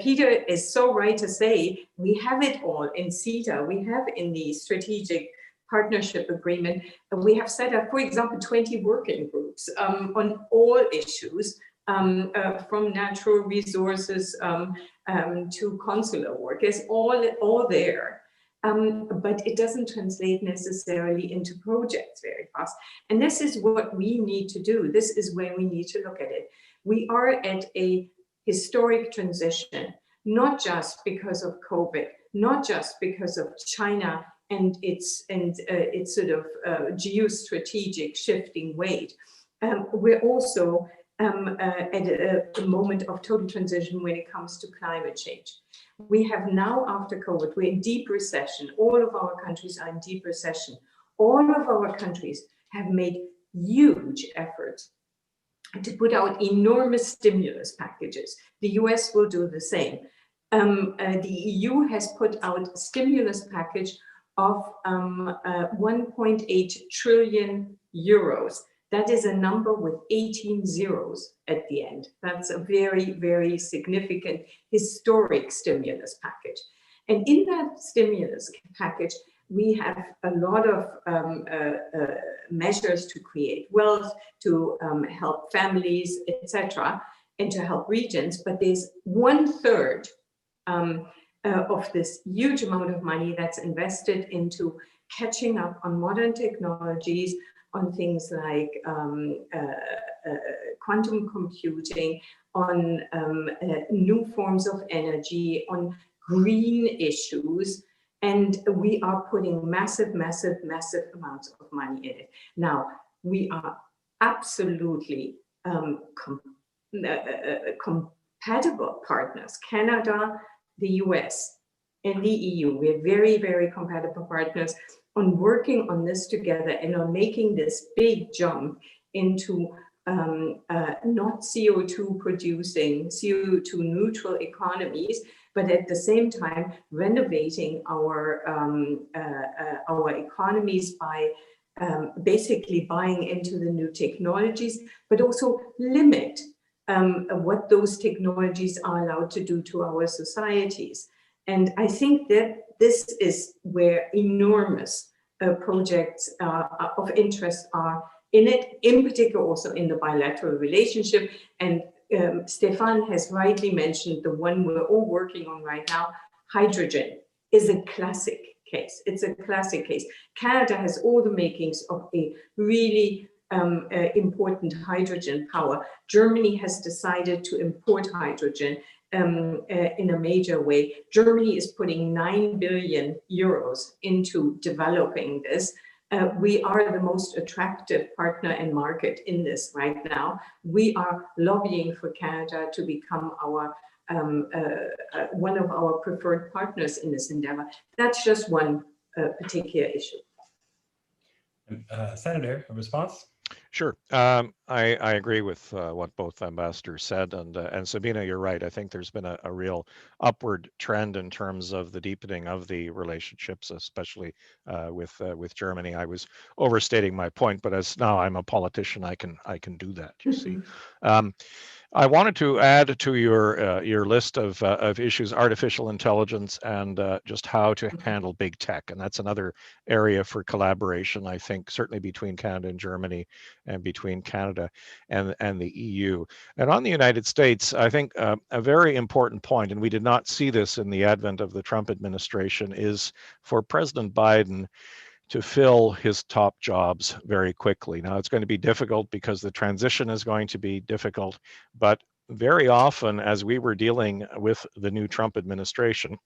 Peter is so right to say, we have it all in CETA, we have in the strategic partnership agreement, we have set up, for example, 20 working groups on all issues, from natural resources to consular work. It's all there. But it doesn't translate necessarily into projects very fast. And this is what we need to do. This is where we need to look at it. We are at a historic transition, not just because of COVID, not just because of China and its sort of geostrategic shifting weight. We're also at a moment of total transition when it comes to climate change. We have now, after COVID, we're in deep recession. All of our countries are in deep recession. All of our countries have made huge efforts to put out enormous stimulus packages. The US will do the same. The EU has put out a stimulus package of 1.8 trillion euros. That is a number with 18 zeros at the end. That's a very, very significant historic stimulus package. And in that stimulus package, we have a lot of measures to create wealth, to help families, etc., and to help regions. But there's 1/3 of this huge amount of money that's invested into catching up on modern technologies, on things like quantum computing, on new forms of energy, on green issues. And we are putting massive, massive, massive amounts of money in it. Now, we are absolutely compatible partners. Canada, the US, and the EU, we're very, very compatible partners on working on this together and on making this big jump into not CO2 producing, CO2 neutral economies, but at the same time renovating our economies by basically buying into the new technologies, but also limit what those technologies are allowed to do to our societies. And I think that this is where enormous projects of interest are in it, in particular also in the bilateral relationship. And Stéphane has rightly mentioned the one we're all working on right now. Hydrogen is a classic case. It's a classic case. Canada has all the makings of a really important hydrogen power. Germany has decided to import hydrogen, in a major way. Germany is putting 9 billion euros into developing this. We are the most attractive partner and market in this right now. We are lobbying for Canada to become our one of our preferred partners in this endeavor. That's just one particular issue.
Senator, a response?
Sure. I agree with what both ambassadors said, and Sabine, you're right. I think there's been a real upward trend in terms of the deepening of the relationships, especially with Germany. I was overstating my point, but as now I'm a politician, I can do that. You see. I wanted to add to your list of issues, artificial intelligence and just how to handle big tech, and that's another area for collaboration. I think certainly between Canada and Germany, and between Canada and the EU. And on the United States, I think a very important point, and we did not see this in the advent of the Trump administration, is for President Biden to fill his top jobs very quickly. Now, it's going to be difficult because the transition is going to be difficult, but very often as we were dealing with the new Trump administration,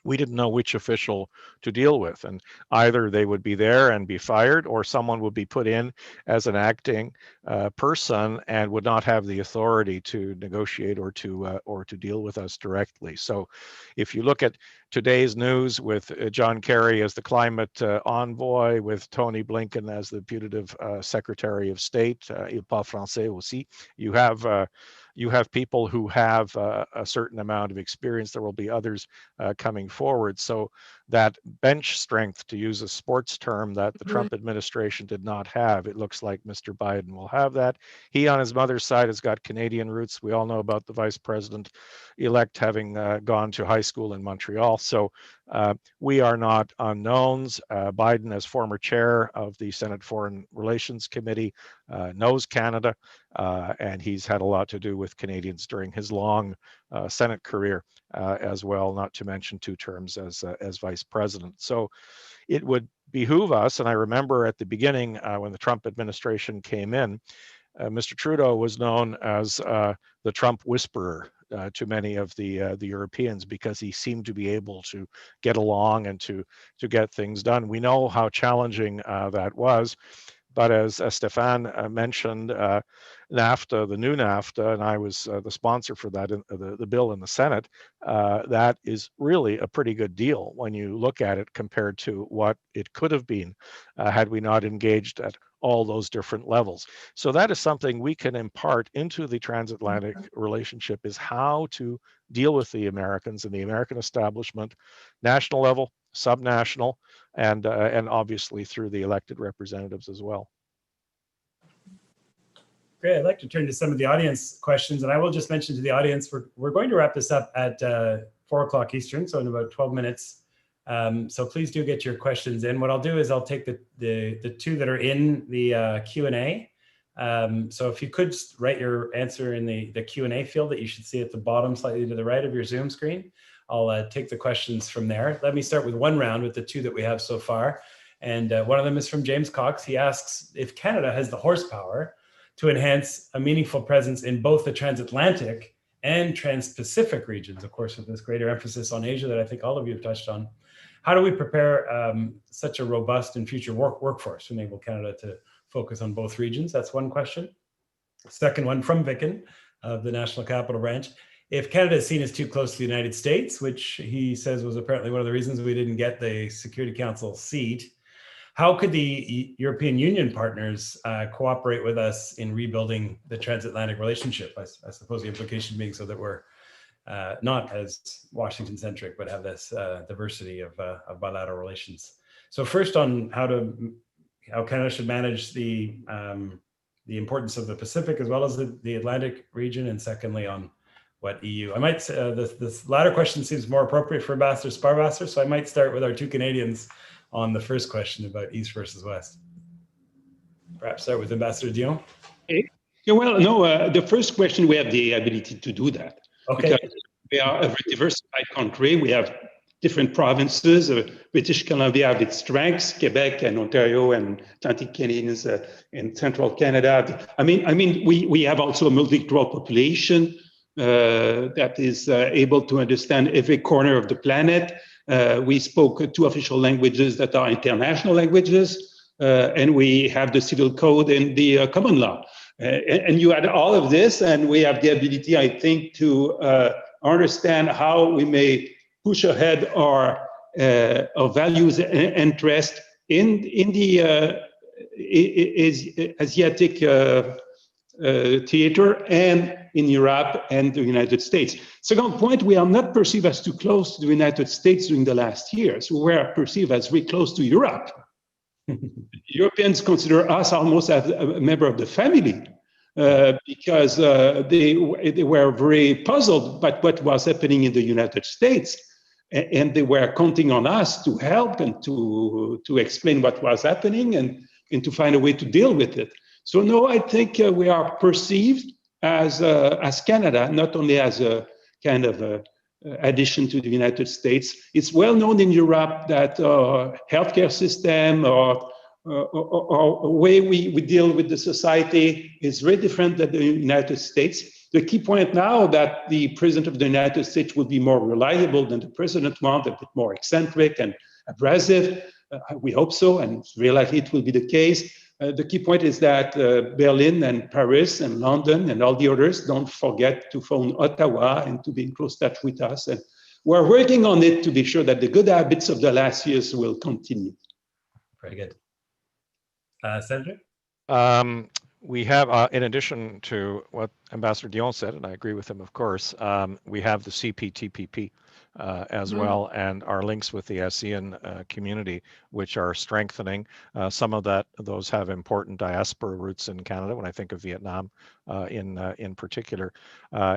we didn't know which official to deal with, and either they would be there and be fired, or someone would be put in as an acting person and would not have the authority to negotiate or to deal with us directly. So if you look at today's news with John Kerry as the climate envoy, with Tony Blinken as the putative Secretary of State, il parle français aussi, you have people who have a certain amount of experience. There will be others coming forward. So that bench strength, to use a sports term that the Trump administration did not have, it looks like Mr. Biden will have that. He, on his mother's side, has got Canadian roots. We all know about the vice president-elect having gone to high school in Montreal. So we are not unknowns. Biden, as former chair of the Senate Foreign Relations Committee, knows Canada, and he's had a lot to do with Canadians during his long Senate career as well, not to mention 2 terms as vice president. So it would behoove us, and I remember at the beginning when the Trump administration came in, Mr. Trudeau was known as the Trump whisperer to many of the Europeans, because he seemed to be able to get along and to get things done. We know how challenging that was. But as Stéphane mentioned, NAFTA, the new NAFTA, and I was the sponsor for that, the bill in the Senate, that is really a pretty good deal when you look at it compared to what it could have been had we not engaged at all those different levels. So that is something we can impart into the transatlantic relationship, is how to deal with the Americans and the American establishment, national level, subnational, and obviously through the elected representatives as well.
Great. I'd like to turn to some of the audience questions, and I will just mention to the audience, we're going to wrap this up at 4 o'clock Eastern, so in about 12 minutes. So please do get your questions in. What I'll do is I'll take the 2 that are in the Q&A. So if you could just write your answer in the Q&A field that you should see at the bottom, slightly to the right of your Zoom screen. I'll take the questions from there. Let me start with one round with the 2 that we have so far. And one of them is from James Cox. He asks if Canada has the horsepower to enhance a meaningful presence in both the transatlantic and trans-Pacific regions, of course, with this greater emphasis on Asia that I think all of you have touched on. How do we prepare such a robust and future workforce to enable Canada to focus on both regions? That's one question. Second one from Vicken of the National Capital Branch. If Canada is seen as too close to the United States, which he says was apparently one of the reasons we didn't get the Security Council seat, how could the European Union partners cooperate with us in rebuilding the transatlantic relationship? I suppose the implication being so that we're not as Washington-centric, but have this diversity of bilateral relations. So first on how Canada should manage the importance of the Pacific as well as the Atlantic region, and secondly on what EU. I might say this latter question seems more appropriate for Ambassador Sparwasser, so I might start with our 2 Canadians on the first question about East versus West. Perhaps start with Ambassador Dion.
Yeah, well, no, the first question, we have the ability to do that.
Okay.
Because we are a very diversified country. We have different provinces. British Columbia have its strengths, Quebec and Ontario and Atlantic Canadians in central Canada. I mean, we have also a multicultural population. that is able to understand every corner of the planet. We spoke 2 official languages that are international languages, and we have the civil code and the common law. And you add all of this, and we have the ability, I think, to understand how we may push ahead our values and interest in the Asiatic theater and in Europe and the United States. Second point, we are not perceived as too close to the United States during the last years. We were perceived as very close to Europe. Europeans consider us almost as a member of the family because they were very puzzled by what was happening in the United States. And they were counting on us to help and to explain what was happening and to find a way to deal with it. So no, I think we are perceived as Canada, not only as a kind of addition to the United States. It's well known in Europe that healthcare system or way we deal with the society is very different than the United States. The key point now that the President of the United States will be more reliable than the President wanted, a bit more eccentric and abrasive. We hope so, and it's very likely it will be the case. The key point is that Berlin and Paris and London and all the others don't forget to phone Ottawa and to be in close touch with us. And we're working on it to be sure that the good habits of the last years will continue.
Very good. Senator?
We have, in addition to what Ambassador Dion said, and I agree with him, of course, we have the CPTPP as well, and our links with the ASEAN community, which are strengthening. Some of those have important diaspora roots in Canada, when I think of Vietnam in particular,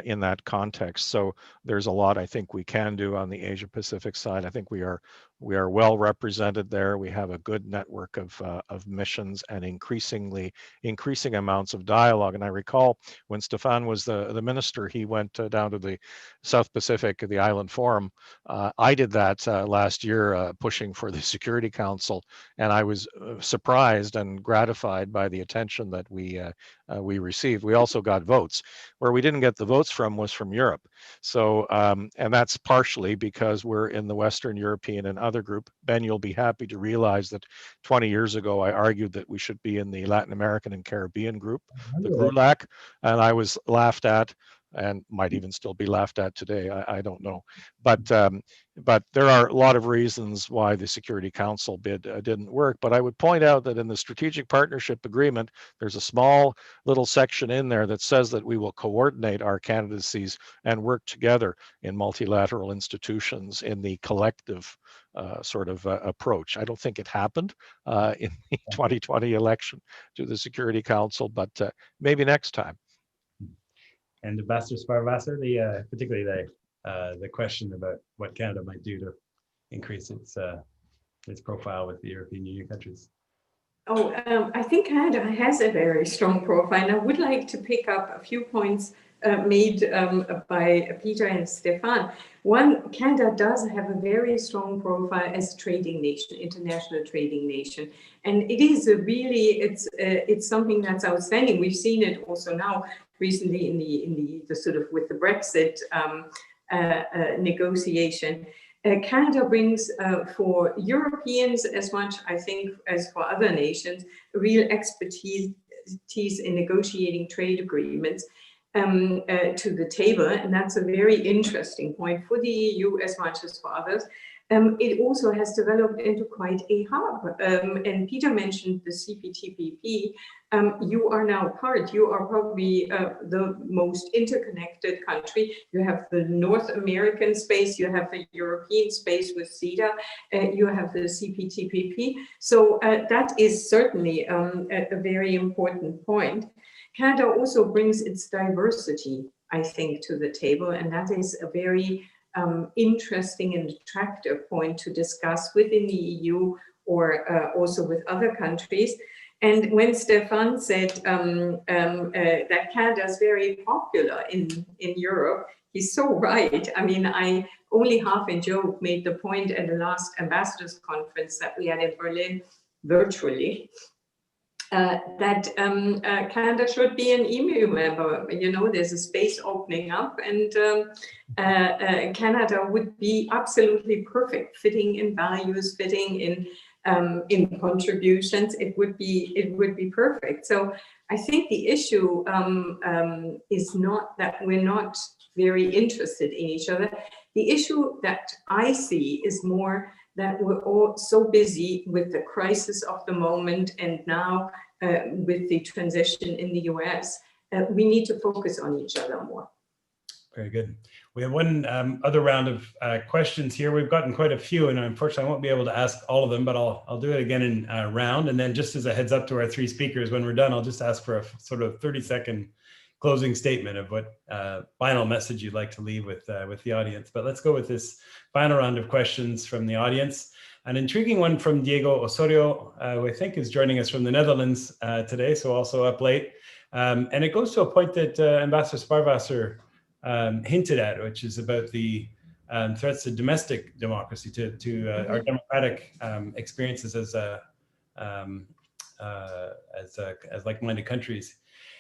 in that context. So there's a lot I think we can do on the Asia Pacific side. I think we are well represented there. We have a good network of missions and increasing amounts of dialogue. And I recall when Stéphane was the minister, he went down to the South Pacific, the Island Forum. I did that last year, pushing for the Security Council, and I was surprised and gratified by the attention that we received. We also got votes. Where we didn't get the votes from was from Europe. So, and that's partially because we're in the Western European and other group. Ben, you'll be happy to realize that 20 years ago, I argued that we should be in the Latin American and Caribbean group, the GRULAC, and I was laughed at, and might even still be laughed at today. I don't know. But there are a lot of reasons why the Security Council bid didn't work. But I would point out that in the Strategic Partnership Agreement, there's a small little section in there that says that we will coordinate our candidacies and work together in multilateral institutions in the collective sort of approach. I don't think it happened in the 2020 election to the Security Council, but maybe next time.
And Ambassador Sparwasser, particularly the question about what Canada might do to increase its profile with the European Union countries.
I think Canada has a very strong profile, and I would like to pick up a few points made by Peter and Stéphane. One, Canada does have a very strong profile as a trading nation, international trading nation, and it is it's something that's outstanding. We've seen it also now recently in the sort of with the Brexit negotiation. Canada brings for Europeans as much, I think, as for other nations, real expertise in negotiating trade agreements to the table, and that's a very interesting point for the EU as much as for others. It also has developed into quite a hub. And Peter mentioned the CPTPP. You are now part, you are probably the most interconnected country. You have the North American space, you have the European space with CETA, you have the CPTPP. So that is certainly a very important point. Canada also brings its diversity, I think, to the table, and that is a very interesting and attractive point to discuss within the EU or also with other countries. And when Stéphane said that Canada is very popular in Europe, he's so right. I mean, I only half in joke made the point at the last ambassadors conference that we had in Berlin virtually, that Canada should be an EMU member. You know, there's a space opening up, and Canada would be absolutely perfect, fitting in values, fitting in contributions. It would be perfect. So I think the issue is not that we're not very interested in each other. The issue that I see is more that we're all so busy with the crisis of the moment, and now with the transition in the US, we need to focus on each other more.
Very good. We have one other round of questions here. We've gotten quite a few, and unfortunately I won't be able to ask all of them, but I'll do it again in a round. And then just as a heads up to our three speakers, when we're done, I'll just ask for a sort of 30-second closing statement of what final message you'd like to leave with the audience. But let's go with this final round of questions from the audience. An intriguing one from Diego Osorio, who I think is joining us from the Netherlands today, so also up late. And it goes to a point that Ambassador Sparwasser hinted at, which is about the threats to domestic democracy, to our democratic experiences as like-minded countries.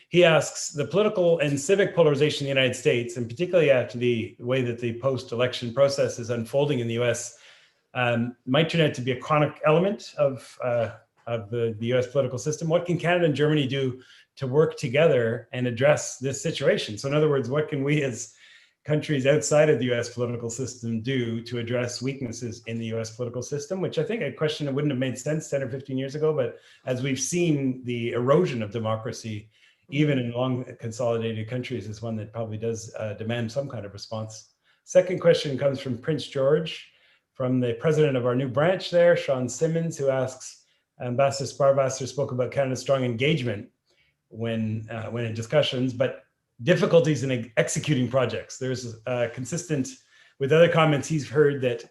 He asks, the political and civic polarization in the United States, and particularly after the way that the post-election process is unfolding in the US, might turn out to be a chronic element of the US political system. What can Canada and Germany do to work together and address this situation? So in other words, what can we as countries outside of the US political system do to address weaknesses in the US political system, which I think a question that wouldn't have made sense 10 or 15 years ago, but as we've seen, the erosion of democracy, even in long consolidated countries, is one that probably does demand some kind of response. Second question comes from Prince George, from the president of our new branch there, Sean Simmons, who asks, Ambassador Sparwasser spoke about Canada's strong engagement when in discussions, but difficulties in executing projects. There's consistent with other comments he's heard that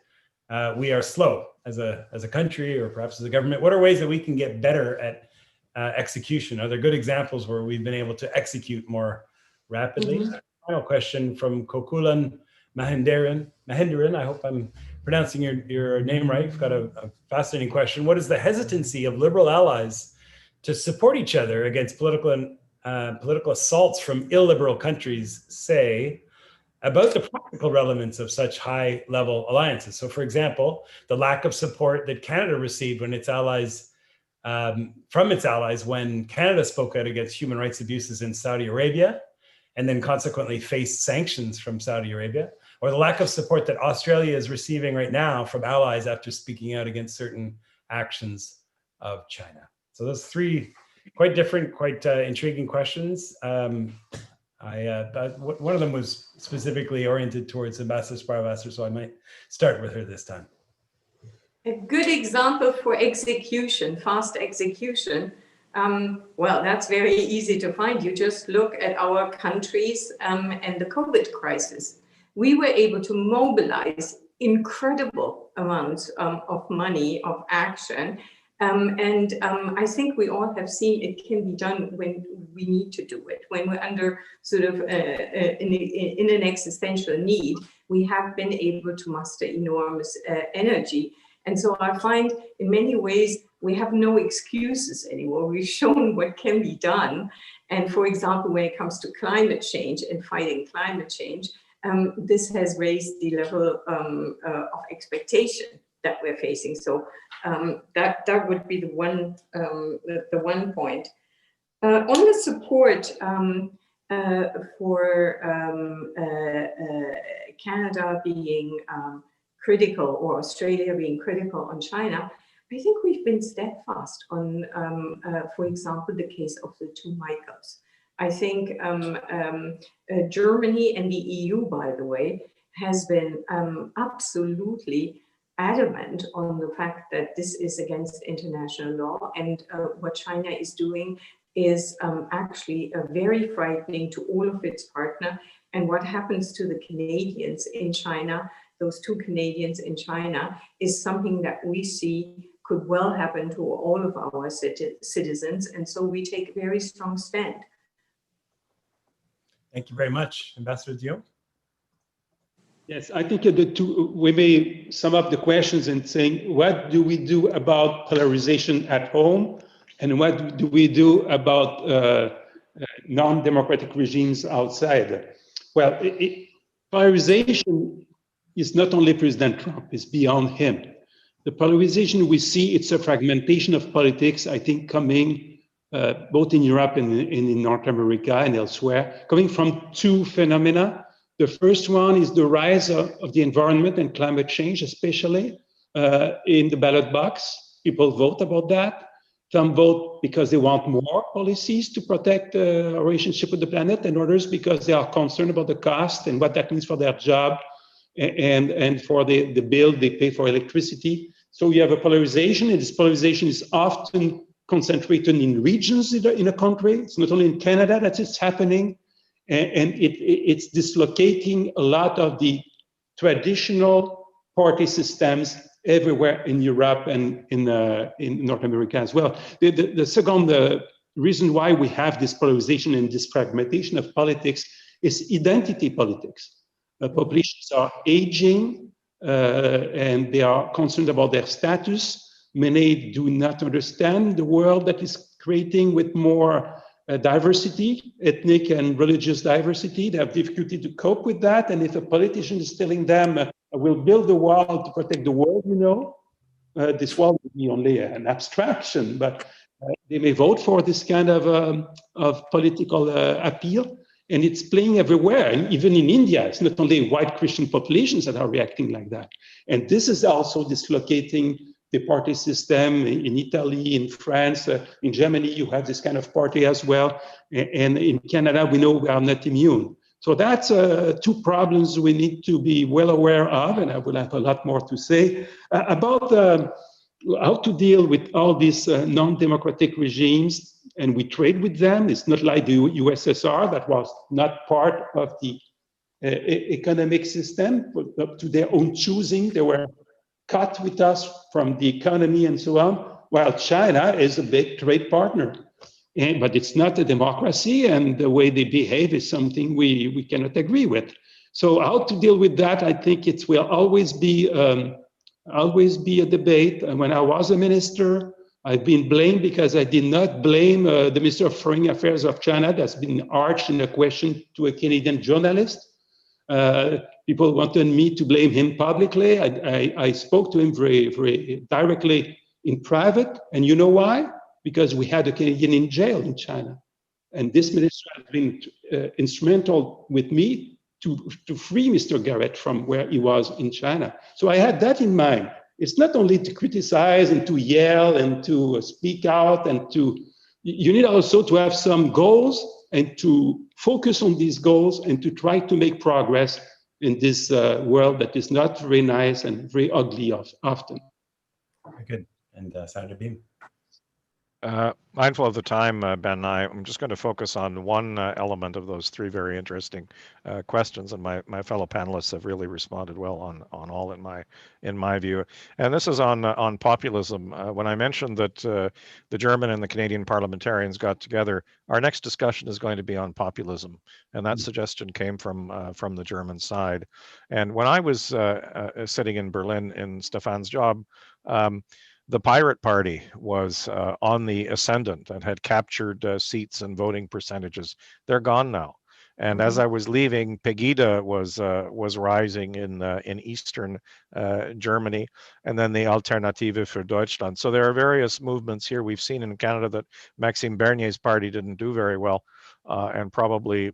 we are slow as a country, or perhaps as a government. What are ways that we can get better at execution? Are there good examples where we've been able to execute more rapidly? Mm-hmm. Final question from Kokulan Mahendaran. I hope I'm pronouncing your name right. You've got a fascinating question. What is the hesitancy of liberal allies to support each other against political assaults from illiberal countries, say, about the practical relevance of such high-level alliances? So, for example, the lack of support that Canada received when its allies, from its allies, when Canada spoke out against human rights abuses in Saudi Arabia, and then consequently faced sanctions from Saudi Arabia, or the lack of support that Australia is receiving right now from allies after speaking out against certain actions of China. So those three quite different, quite intriguing questions. One of them was specifically oriented towards Ambassador Sparwasser, so I might start with her this time.
A good example for execution, fast execution. Well, that's very easy to find. You just look at our countries and the COVID crisis. We were able to mobilize incredible amounts of money, of action. I think we all have seen it can be done when we need to do it. When we're under sort of in an existential need, we have been able to muster enormous energy. And so I find in many ways, we have no excuses anymore. We've shown what can be done. And for example, when it comes to climate change and fighting climate change, this has raised the level of expectation that we're facing. So that would be the one point. On the support for Canada being critical, or Australia being critical on China, I think we've been steadfast on, for example, the case of the two Michaels. I think Germany and the EU, by the way, has been absolutely adamant on the fact that this is against international law, and what China is doing is actually very frightening to all of its partners. And what happens to the Canadians in China, those two Canadians in China, is something that we see could well happen to all of our citizens. And so we take a very strong stand.
Thank you very much. Ambassador Dion?
Yes, I think we may sum up the questions in saying, what do we do about polarization at home? And what do we do about non-democratic regimes outside? Well, polarization is not only President Trump, it's beyond him. The polarization we see, it's a fragmentation of politics, I think, coming both in Europe and in North America and elsewhere, coming from two phenomena. The first one is the rise of the environment and climate change, especially in the ballot box. People vote about that. Some vote because they want more policies to protect our relationship with the planet, and others because they are concerned about the cost and what that means for their job and for the bill they pay for electricity. So you have a polarization, and this polarization is often concentrated in regions in a country. It's not only in Canada that it's happening, and it's dislocating a lot of the traditional party systems everywhere in Europe and in North America as well. The second reason why we have this polarization and this fragmentation of politics is identity politics. Populations are aging and they are concerned about their status. Many do not understand the world that is creating with more diversity, ethnic and religious diversity. They have difficulty to cope with that. And if a politician is telling them, we'll build a wall to protect the world, you know, this wall will be only an abstraction, but they may vote for this kind of political appeal. And it's playing everywhere. And even in India, it's not only white Christian populations that are reacting like that. And this is also dislocating the party system in Italy, in France, in Germany, you have this kind of party as well. And in Canada, we know we are not immune. So that's two problems we need to be well aware of, and I will have a lot more to say about how to deal with all these non-democratic regimes, and we trade with them. It's not like the USSR that was not part of the economic system, but to their own choosing. They were cut with us from the economy and so on, while China is a big trade partner. But it's not a democracy, and the way they behave is something we cannot agree with. So how to deal with that, I think it will always be a debate. And when I was a minister, I've been blamed because I did not blame the Minister of Foreign Affairs of China. That's been arched in a question to a Canadian journalist. People wanted me to blame him publicly. I spoke to him very, very directly in private. And you know why? Because we had a Canadian in jail in China. And this minister has been instrumental with me to free Mr. Garrett from where he was in China. So I had that in mind. It's not only to criticize and to yell and to speak out and you need also to have some goals and to focus on these goals and to try to make progress in this world that is not very nice and very ugly often.
Very good. And Senator Beam.
Mindful of the time, Ben, I'm just going to focus on one element of those three very interesting questions, and my fellow panelists have really responded well on all in my view. And this is on populism. When I mentioned that the German and the Canadian parliamentarians got together, our next discussion is going to be on populism, and that suggestion came from the German side. And when I was sitting in Berlin in Stéphane's job, the Pirate Party was on the ascendant and had captured seats and voting percentages. They're gone now. And as I was leaving, Pegida was rising in eastern Germany, and then the Alternative für Deutschland. So there are various movements here. We've seen in Canada that Maxime Bernier's party didn't do very well. And probably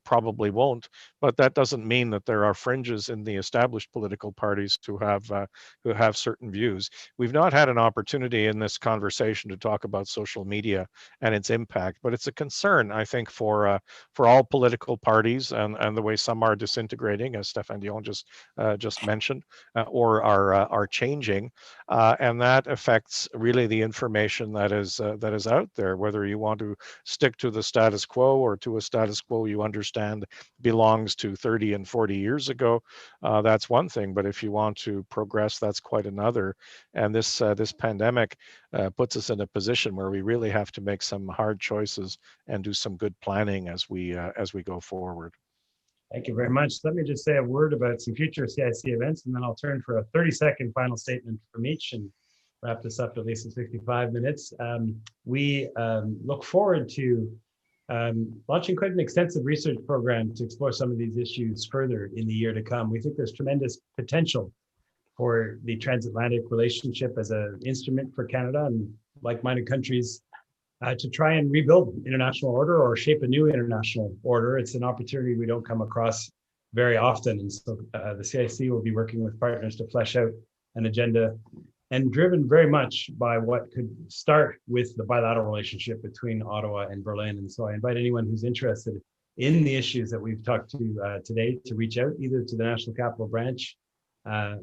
won't, but that doesn't mean that there are fringes in the established political parties who have certain views. We've not had an opportunity in this conversation to talk about social media and its impact, but it's a concern, I think, for all political parties and the way some are disintegrating, as Stéphane Dion just mentioned, or are changing, and that affects really the information that is out there, whether you want to stick to the status quo or to a status quo you understand belongs to 30 and 40 years ago. That's one thing, but if you want to progress, that's quite another. And this pandemic puts us in a position where we really have to make some hard choices and do some good planning as we go forward.
Thank you very much. Let me just say a word about some future CIC events, and then I'll turn for a 30-second final statement from each. And wrap this up at least in 65 minutes. We look forward to launching quite an extensive research program to explore some of these issues further in the year to come. We think there's tremendous potential for the transatlantic relationship as an instrument for Canada and like-minded countries to try and rebuild international order or shape a new international order. It's an opportunity we don't come across very often. And so the CIC will be working with partners to flesh out an agenda and driven very much by what could start with the bilateral relationship between Ottawa and Berlin. And so I invite anyone who's interested in the issues that we've talked to today to reach out either to the National Capital Branch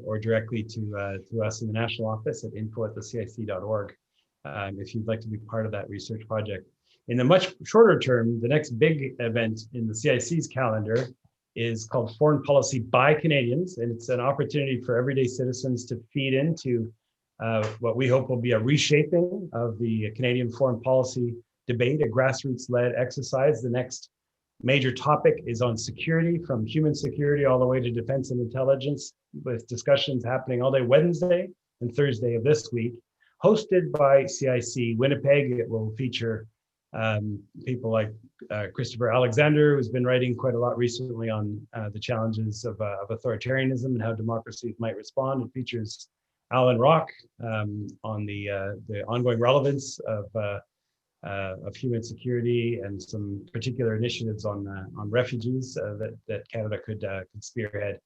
or directly to us in the national office at info@thecic.org if you'd like to be part of that research project. In the much shorter term, the next big event in the CIC's calendar is called Foreign Policy by Canadians, and it's an opportunity for everyday citizens to feed into what we hope will be a reshaping of the Canadian foreign policy debate, a grassroots-led exercise. The next major topic is on security, from human security all the way to defense and intelligence, with discussions happening all day Wednesday and Thursday of this week, hosted by CIC Winnipeg. It will feature people like Christopher Alexander, who's been writing quite a lot recently on the challenges of authoritarianism and how democracies might respond. It features Alan Rock on the ongoing relevance of human security and some particular initiatives on refugees that Canada could spearhead.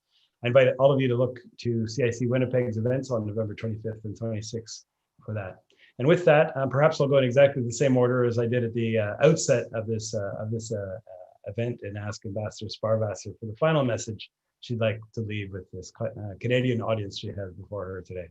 I invite all of you to look to CIC Winnipeg's events on November 25th and 26th for that. And with that, perhaps I'll go in exactly the same order as I did at the outset of this event and ask Ambassador Sparwasser for the final message she'd like to leave with this Canadian audience she has before her today.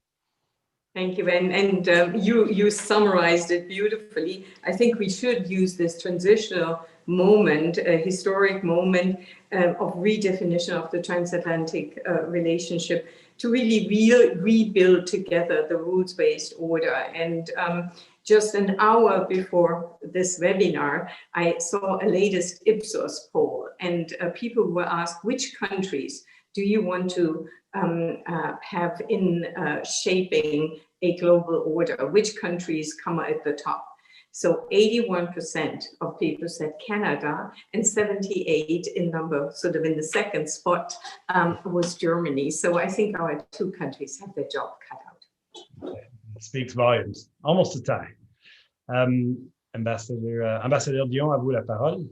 Thank you, Ben. And you summarized it beautifully. I think we should use this transitional moment, a historic moment of redefinition of the transatlantic relationship to really rebuild together the rules-based order. And just an hour before this webinar, I saw a latest Ipsos poll, and people were asked, which countries do you want to have in shaping a global order? Which countries come at the top? So 81% of people said Canada, and 78 in number, sort of in the second spot, was Germany. So I think our two countries have their job cut out.
Okay. It speaks volumes. Almost a tie. Ambassador Dion, à vous la parole.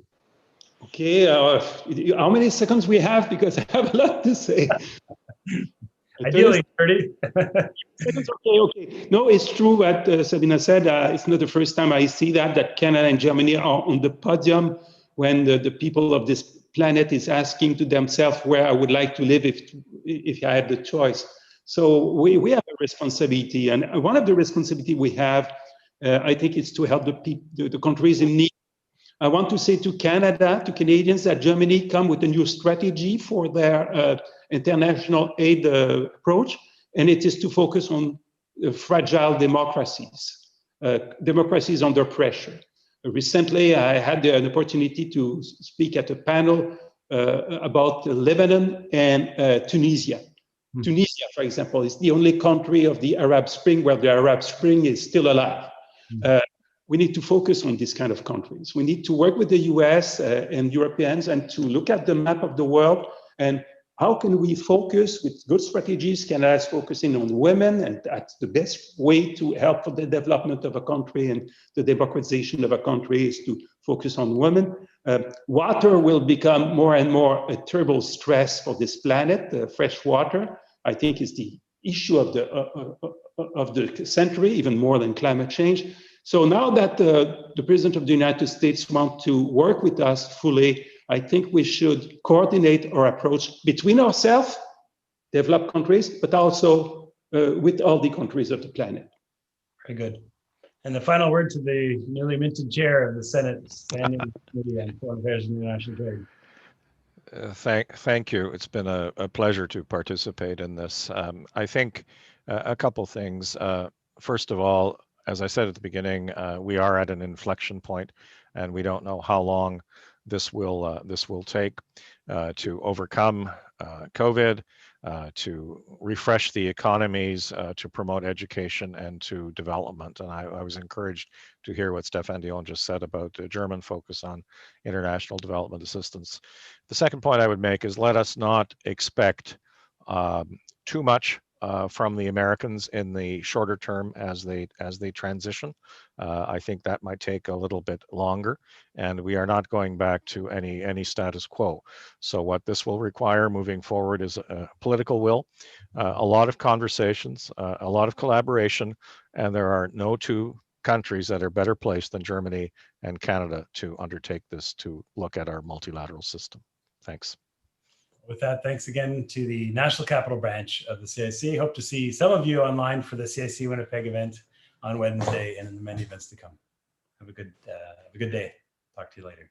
Okay, how many seconds we have? Because I have a lot to say.
Ideally 30.
Okay. No, it's true what Sabine said. It's not the first time I see that Canada and Germany are on the podium when the people of this planet is asking to themselves where I would like to live if I had the choice. So we have a responsibility, and one of the responsibility we have, I think, is to help the countries in need. I want to say to Canada, to Canadians, that Germany come with a new strategy for their international aid approach, and it is to focus on fragile democracies, democracies under pressure. Recently, I had an opportunity to speak at a panel about Lebanon and Tunisia. Tunisia, for example, is the only country of the Arab Spring where the Arab Spring is still alive. We need to focus on these kind of countries. We need to work with the US and Europeans and to look at the map of the world and how can we focus with good strategies. Canada is focusing on women, and that's the best way to help for the development of a country and the democratization of a country is to focus on women. Water will become more and more a terrible stress for this planet. Fresh water, I think, is the issue of the century, even more than climate change. So now that the President of the United States wants to work with us fully, I think we should coordinate our approach between ourselves, developed countries, but also with all the countries of the planet.
Very good. And the final word to the newly minted chair of the Senate Standing Committee on Foreign Affairs and International Trade.
Thank you. It's been a pleasure to participate in this. I think a couple things. First of all, as I said at the beginning, we are at an inflection point, and we don't know how long this will take to overcome COVID, to refresh the economies, to promote education and to development. And I was encouraged to hear what Stéphane Dion just said about the German focus on international development assistance. The second point I would make is let us not expect too much from the Americans in the shorter term as they transition. I think that might take a little bit longer, and we are not going back to any status quo. So what this will require moving forward is a political will, a lot of conversations, a lot of collaboration, and there are no two countries that are better placed than Germany and Canada to undertake this, to look at our multilateral system. Thanks.
With that, thanks again to the National Capital Branch of the CIC. Hope to see some of you online for the CIC Winnipeg event on Wednesday and in the many events to come. Have a good day. Talk to you later.